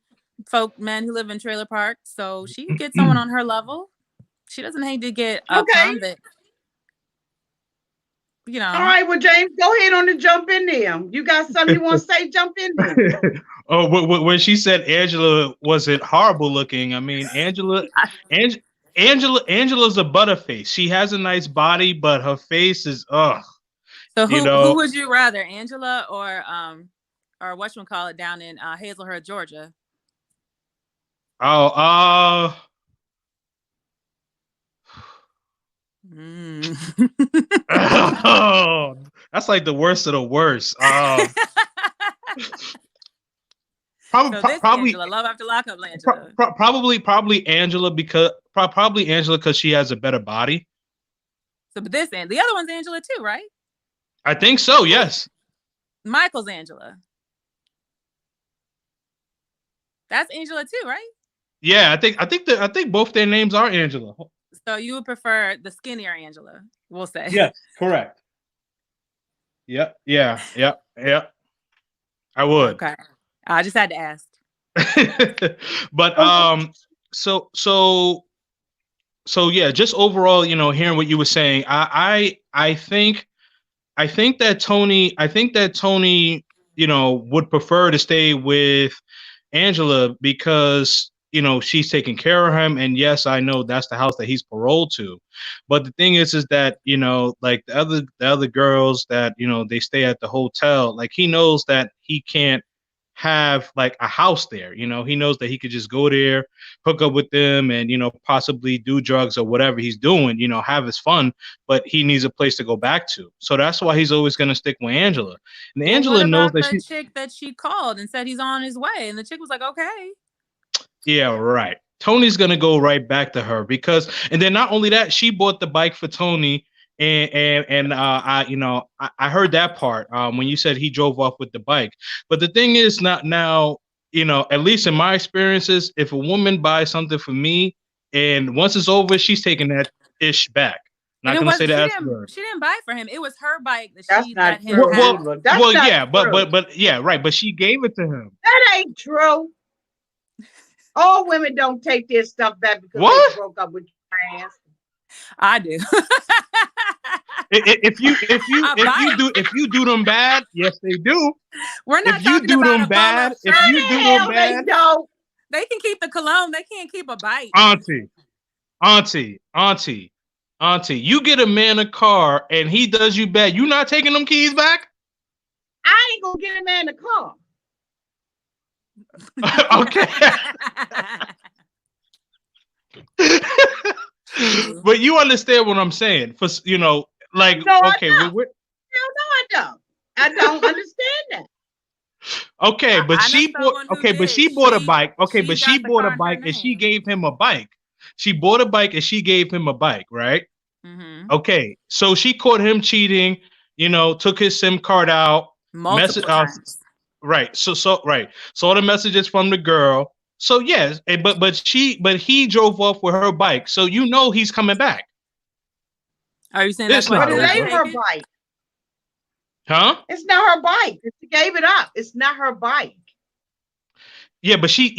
men who live in trailer parks, so she could get someone on her level. She doesn't hate to get a convict. You know. All right, well, James, go ahead on and jump in there. You got something you want to say? Jump in there. When she said Angela wasn't horrible looking, I mean Angela's a butterface. She has a nice body, but her face is ugh. So who would you rather, Angela or whatchamacallit down in Hazelhurst, Georgia? Oh, oh, that's like the worst of the worst. Probably Angela, Love After Lockup, Angela. Probably Angela because she has a better body. So, but the other one's Angela too, right? I think so. Yes. Michael's Angela. That's Angela too, right? Yeah, I think both their names are Angela. So you would prefer the skinnier Angela, we'll say. Yes, correct. Yep. Yeah. I would. Okay. I just had to ask. But so yeah, just overall, hearing what you were saying, I think that Tony, would prefer to stay with Angela because she's taking care of him, and yes, I know that's the house that he's paroled to. But the thing is that like the other girls that they stay at the hotel, like he knows that he can't have like a house there. He knows that he could just go there, hook up with them, and possibly do drugs or whatever he's doing, have his fun, but he needs a place to go back to. So that's why he's always going to stick with Angela. And Angela knows that the chick that she called and said he's on his way, and the chick was like, okay. Yeah, right. Tony's gonna go right back to her and then not only that, she bought the bike for Tony, and I heard that part when you said he drove off with the bike. But the thing is, not now, at least in my experiences, if a woman buys something for me and once it's over, she's taking that ish back. Not gonna say that. She didn't buy it for him. It was her bike that that's she let him have. Well, yeah, but yeah, right. But she gave it to him. That ain't true. All women don't take their stuff back because they broke up with your ass. I do. if you do them bad, yes they do. We're not if you do them bad, they can keep the cologne. They can't keep a bite. Auntie, you get a man a car and he does you bad. You not taking them keys back? I ain't gonna get a man a car. Okay. But you understand what I'm saying? For like no, okay, I don't. I don't understand that. Okay, but she bought a bike. Okay, but she bought a bike and she gave him a bike. She bought a bike and she gave him a bike, right? Mm-hmm. Okay, so she caught him cheating, took his SIM card out, multiple times. Right. So right. Saw the messages from the girl. So yes, but he drove off with her bike. So he's coming back. Are you saying that's why it ain't her bike? Huh? It's not her bike. She gave it up. It's not her bike. Yeah, but she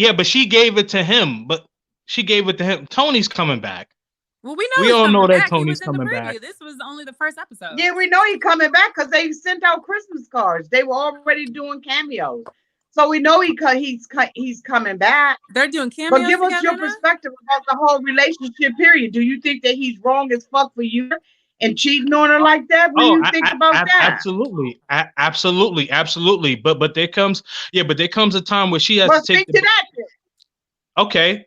gave it to him. But she gave it to him. Tony's coming back. Well, we know. We all know that Tony's coming back. This was only the first episode. Yeah, we know he's coming back because they sent out Christmas cards. They were already doing cameos, so we know he's coming back. They're doing cameos. But give us your perspective about the whole relationship period. Do you think that he's wrong as fuck for you and cheating on her like that? What do you think about that? Absolutely. But there comes a time where she has to take. Speak to that. Okay.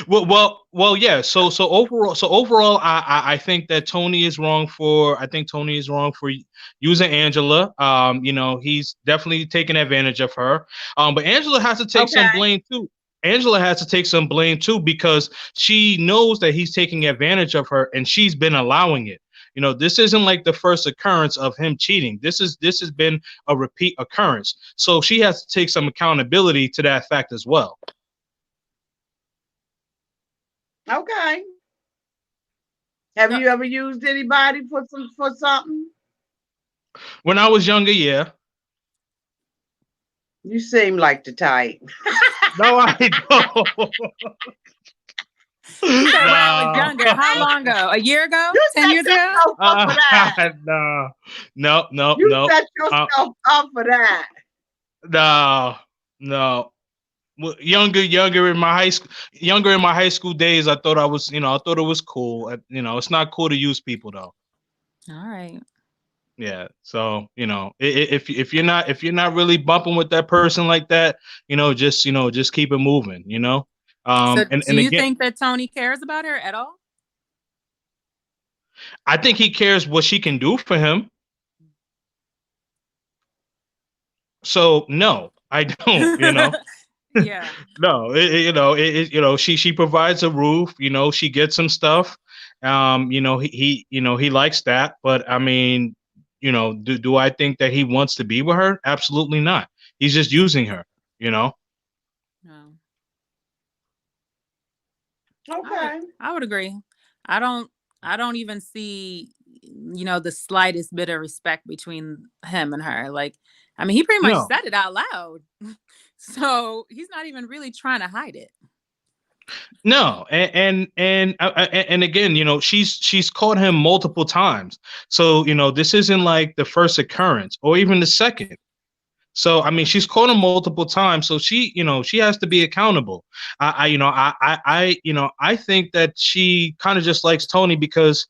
Well, yeah. So overall, I think that Tony is wrong for. I think Tony is wrong for using Angela. He's definitely taking advantage of her. But Angela has to take some Okay. blame too. Angela has to take some blame too because she knows that he's taking advantage of her, and she's been allowing it. This isn't like the first occurrence of him cheating. This has been a repeat occurrence. So she has to take some accountability to that fact as well. Okay. Have So, you ever used anybody for something? When I was younger, yeah. You seem like the type. No, I don't. you said when I was No. younger. How long ago? A year ago? You 10 set years ago? yourself up for that. No. No, no, You no. set yourself up for that. No, no. Well, younger in my high school days, I thought I thought it was cool. It's not cool to use people though. All right. Yeah. So, if you're not really bumping with that person like that, just keep it moving. So And do you again, think that Tony cares about her at all? I think he cares what she can do for him. So no, I don't. Yeah. No, she provides a roof. She gets some stuff. He likes that. But I mean, do I think that he wants to be with her? Absolutely not. He's just using her. No. Okay. I would agree. I don't even see, the slightest bit of respect between him and her. Like, I mean, he pretty much No. said it out loud. So he's not even really trying to hide it. No, and again, she's caught him multiple times. So this isn't like the first occurrence or even the second. So I mean, she's caught him multiple times. So she has to be accountable. I think that she kind of just likes Tony because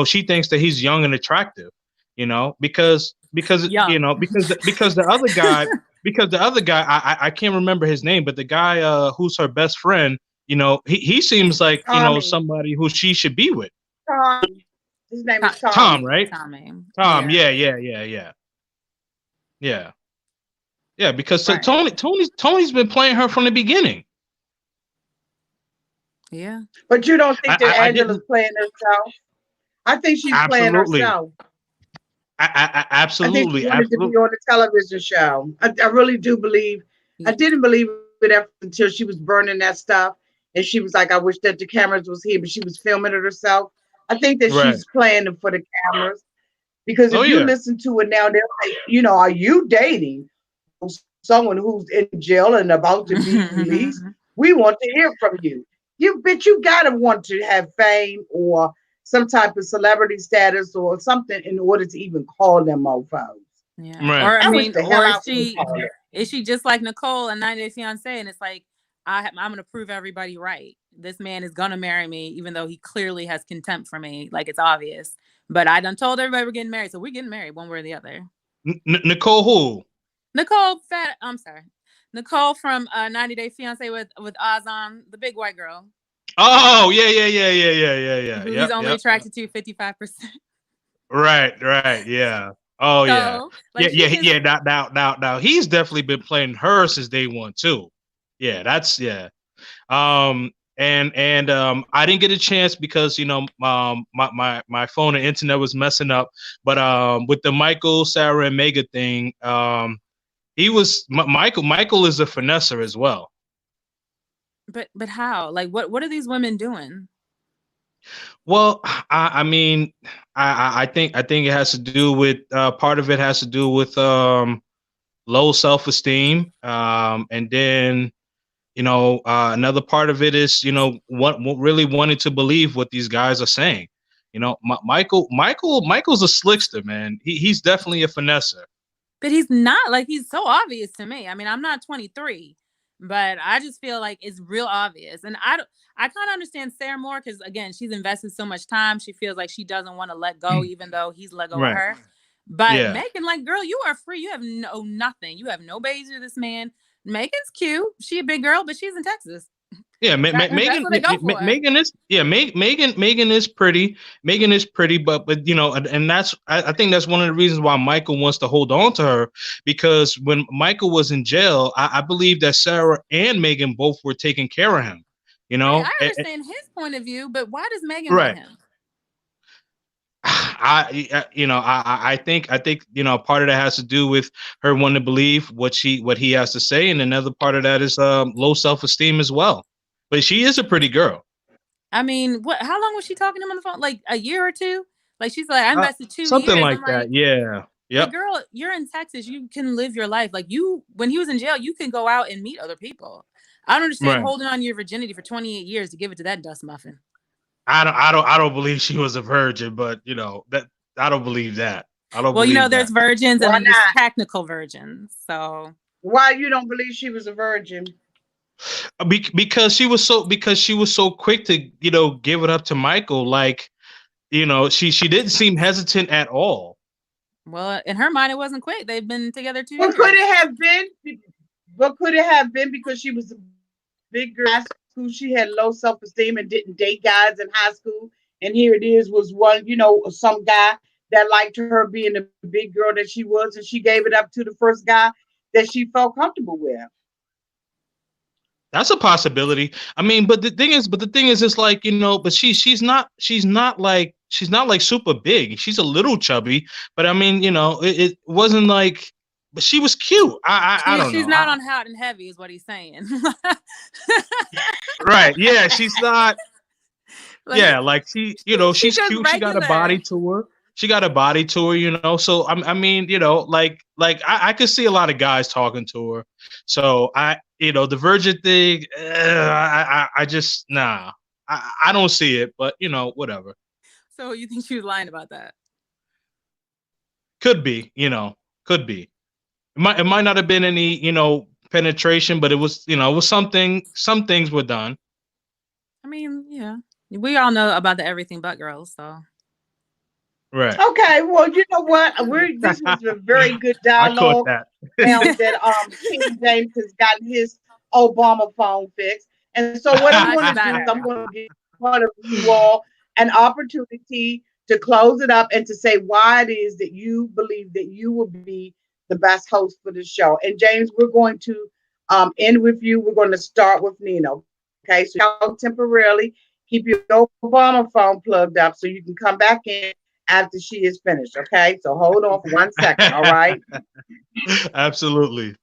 she thinks that he's young and attractive. Because Young. because the other guy I can't remember his name, but the guy who's her best friend. He seems like Tommy. somebody who she should be with. Tom. His name is Tom. Tom, right? Tommy. Tom, yeah. Yeah, because Right. Tony's been playing her from the beginning. Yeah. But you don't think that I Angela's didn't playing herself? I think she's playing absolutely. herself. I I think she absolutely, wanted to be absolutely. on the television show. I really do believe. I didn't believe it until she was burning that stuff, and she was like, "I wish that the cameras was here," but she was filming it herself. I think that Right. she's playing it for the cameras because Oh if you yeah. listen to it now, they'll say, "Are you dating someone who's in jail and about to be released? We want to hear from you. You gotta want to have fame or some type of celebrity status or something in order to even call them mofos." Yeah. Right. Or I I wish mean, the hell or I would call them. is she just like Nicole and 90 Day Fiance? And it's like, I'm gonna prove everybody right. This man is gonna marry me, even though he clearly has contempt for me. Like, it's obvious. But I done told everybody we're getting married, so we're getting married one way or the other. Nicole who? I'm sorry. Nicole from 90 Day Fiance with Ozan, the big white girl. Oh yeah. Who he's Yep, only yep. attracted to 55%. Right, yeah. Oh yeah. So, like, Yeah. Now he's definitely been playing her since day one too. Yeah, that's yeah. And I didn't get a chance because my phone and internet was messing up. But with the Michael, Sarah, and Mega thing, he was Michael is a finesser as well. But how? Like, what are these women doing? Well, I mean, I think it has to do with part of it has to do with low self-esteem, and then another part of it is what really wanting to believe what these guys are saying. Michael's a slickster, man. He's definitely a finesser. But he's not. Like, he's so obvious to me. I mean, I'm not 23, but I just feel like it's real obvious. And I kind of understand Sarah more because, again, she's invested so much time. She feels like she doesn't want to let go, even though he's let go of her. But Yeah. Megan, like, girl, you are free. You have nothing. You have no babies with this man. Megan's cute. She a big girl, but she's in Texas. Yeah, That's what they go for. Megan is Megan is pretty. Megan is pretty, but and that's I think that's one of the reasons why Michael wants to hold on to her, because when Michael was in jail, I believe that Sarah and Megan both were taking care of him. Right, I understand his point of view, but why does Megan want Right. him? I think part of that has to do with her wanting to believe what he has to say, and another part of that is low self-esteem as well. But she is a pretty girl. I mean, how long was she talking to him on the phone? Like a year or two? Like she's like, I invested 2 Something years. like I'm that. like, Yeah. Like, girl, you're in Texas. You can live your life. Like when he was in jail, you can go out and meet other people. I don't understand holding on to your virginity for 28 years to give it to that dust muffin. I don't believe she was a virgin, but that I don't believe that. I don't. Well, there's virgins and then there's technical virgins. So why you don't believe she was a virgin? Because she was so quick to give it up to Michael. Like she didn't seem hesitant at all. Well, in her mind, it wasn't quick. They've been together 2 years. What could it have been? What could it have been? Because she was a big girl in school. She had low self-esteem and didn't date guys in high school. And here it is, was one, some guy that liked her being the big girl that she was, and she gave it up to the first guy that she felt comfortable with. That's a possibility. I mean, but the thing is, it's like but she's not like super big. She's a little chubby, but I mean, it wasn't like. But she was cute. I don't know. She's not on Hot and Heavy, is what he's saying. Right? Yeah, she's not. Like she's cute. She got a body to her. She got a body to her, So I mean, like I could see a lot of guys talking to her. So the virgin thing, I just nah. I don't see it, but whatever. So you think she was lying about that? Could be, could be. It might not have been any, penetration, but it was, it was something. Some things were done. I mean, yeah, we all know about the everything but girls, so. Right. Okay. Well, you know what? This was a very good dialogue. I caught that. Now that King James has gotten his Obama phone fixed, and so what I'm going to do is I'm going to give part of you all an opportunity to close it up and to say why it is that you believe that you will be the best host for the show. And James, we're going to end with you. We're going to start with Nino. Okay, so y'all temporarily keep your Obama phone plugged up so you can come back in after she is finished. Okay, so hold on for 1 second. All right. Absolutely.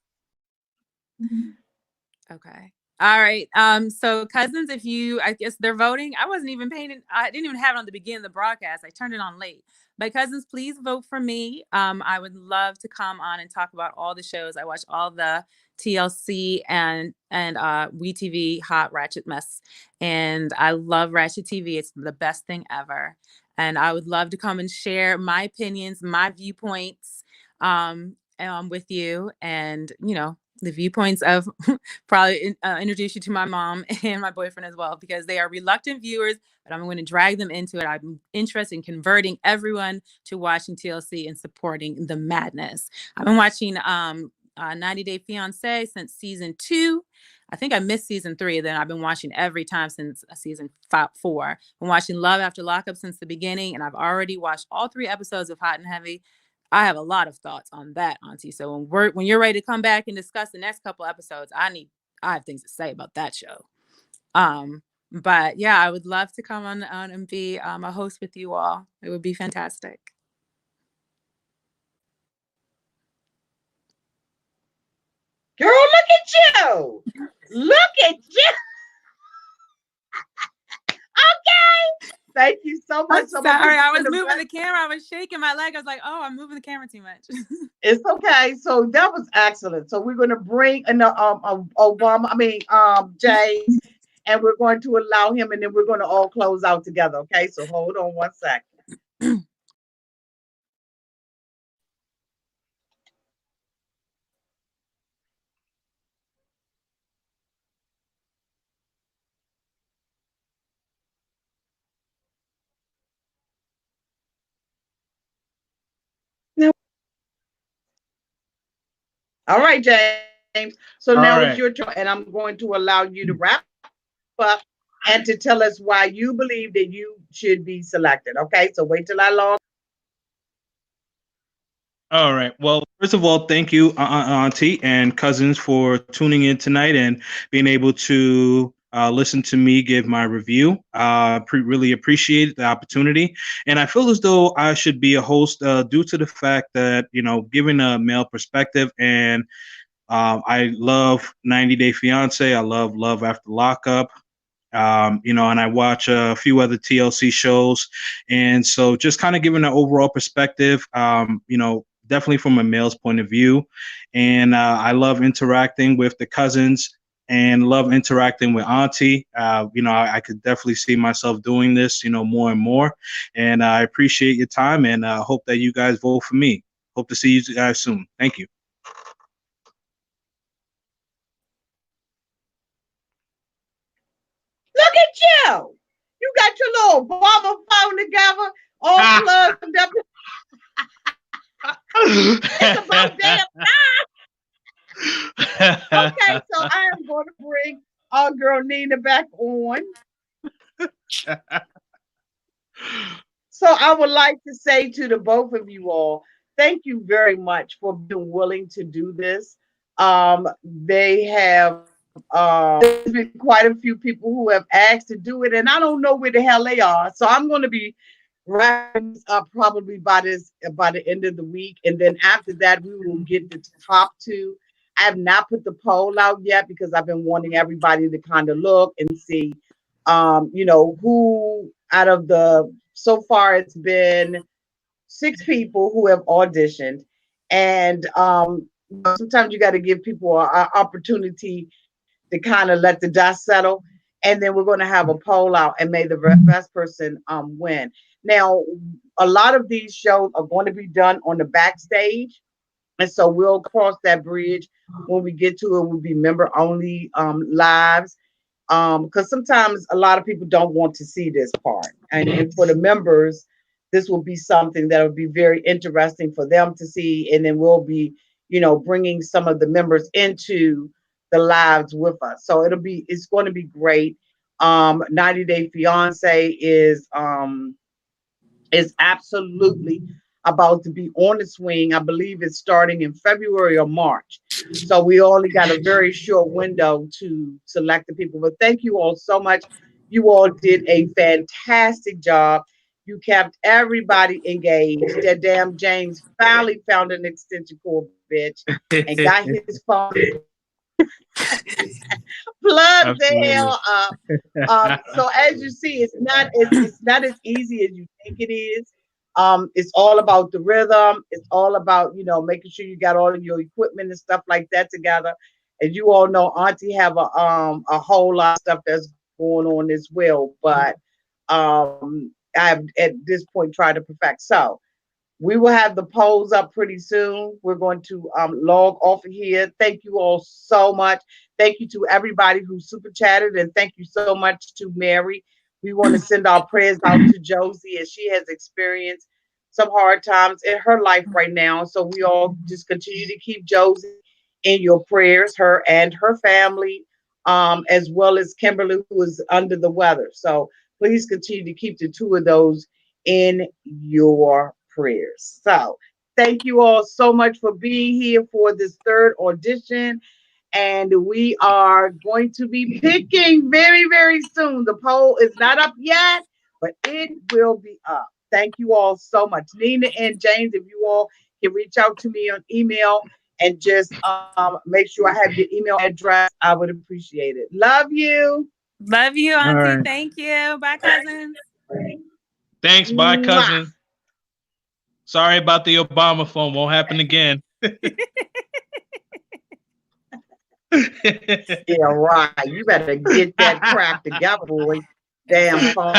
Okay. All right. So cousins, I guess they're voting. I wasn't even paying. I didn't even have it on the beginning of the broadcast. I turned it on late. But cousins, please vote for me. I would love to come on and talk about all the shows. I watch all the TLC and WeTV Hot Ratchet Mess, and I love Ratchet TV. It's the best thing ever. And I would love to come and share my opinions, my viewpoints, with you, and the viewpoints of probably introduce you to my mom and my boyfriend as well, because they are reluctant viewers, but I'm going to drag them into it. I'm interested in converting everyone to watching TLC and supporting the madness. I've been watching 90 Day Fiancé since season 2. I think I missed season 3. Then I've been watching every time since season 4. I've been watching Love After Lockup since the beginning, and I've already watched all 3 episodes of Hot and Heavy. I have a lot of thoughts on that, Auntie. So when you're ready to come back and discuss the next couple episodes, I have things to say about that show. But yeah, I would love to come on and be a host with you all. It would be fantastic. Girl, look at you. Look at you. Okay. Thank you so much. I'm sorry, I was moving the camera. I was shaking my leg. I was like, oh, I'm moving the camera too much. It's okay. So that was excellent. So we're going to bring James, and we're going to allow him, and then we're going to all close out together. Okay. So hold on 1 second. No. All right, James. James. So All now it's right. your turn, and I'm going to allow you to wrap up and to tell us why you believe that you should be selected. Okay, so wait till I log. All right. Well, first of all, thank you, Auntie and cousins, for tuning in tonight and being able to listen to me give my review. Really appreciate the opportunity, and I feel as though I should be a host due to the fact that giving a male perspective, and I love 90 Day Fiance. I love Love After Lockup. And I watch a few other TLC shows, and so just kind of giving an overall perspective, definitely from a male's point of view, and I love interacting with the cousins and love interacting with Auntie. I could definitely see myself doing this, more and more, and I appreciate your time and hope that you guys vote for me. Hope to see you guys soon. Thank you. Look at you. You got your little Obama phone together, all plugged up. It's about damn okay, so I am going to bring our girl Nina back on. So I would like to say to the both of you all, thank you very much for being willing to do this. They have there's been quite a few people who have asked to do it, and I don't know where the hell they are. So I'm going to be wrapping this up probably by the end of the week, and then after that we will get the top two. I have not put the poll out yet because I've been wanting everybody to kind of look and see, who out of the so far it's been 6 people who have auditioned, and sometimes you got to give people an opportunity to kind of let the dust settle. And then we're going to have a poll out, and may the best person win. Now, a lot of these shows are going to be done on the backstage, and so we'll cross that bridge when we get to it. We'll be member only lives, because sometimes a lot of people don't want to see this part, and for the members, this will be something that will be very interesting for them to see, and then we'll be, bringing some of the members into the lives with us. So it's going to be great. 90 Day Fiance is absolutely about to be on the swing. I believe it's starting in February or March. So we only got a very short window to select the people. But thank you all so much. You all did a fantastic job. You kept everybody engaged. That damn James finally found an extension cord, bitch, and got his phone plugged the hell up. So as you see, it's not as easy as you think it is. It's all about the rhythm. It's all about making sure you got all of your equipment and stuff like that together. As you all know, Auntie have a whole lot of stuff that's going on as well. But I've at this point tried to perfect. So we will have the polls up pretty soon. We're going to log off of here. Thank you all so much. Thank you to everybody who super chatted, and thank you so much to Mary. We want to send our prayers out to Josie, as she has experienced some hard times in her life right now. So we all just continue to keep Josie in your prayers, her and her family, as well as Kimberly, who is under the weather. So please continue to keep the two of those in your prayers. So thank you all so much for being here for this third audition. And we are going to be picking very, very soon. The poll is not up yet, but it will be up. Thank you all so much. Nina and James, if you all can reach out to me on email and just make sure I have your email address, I would appreciate it. Love you. Love you, Auntie. Right. Thank you. Bye, cousins. Thanks. Bye, Mwah. cousin. Sorry about the Obama phone. Won't happen again. Yeah, right. You better get that crap together, boy. Damn phone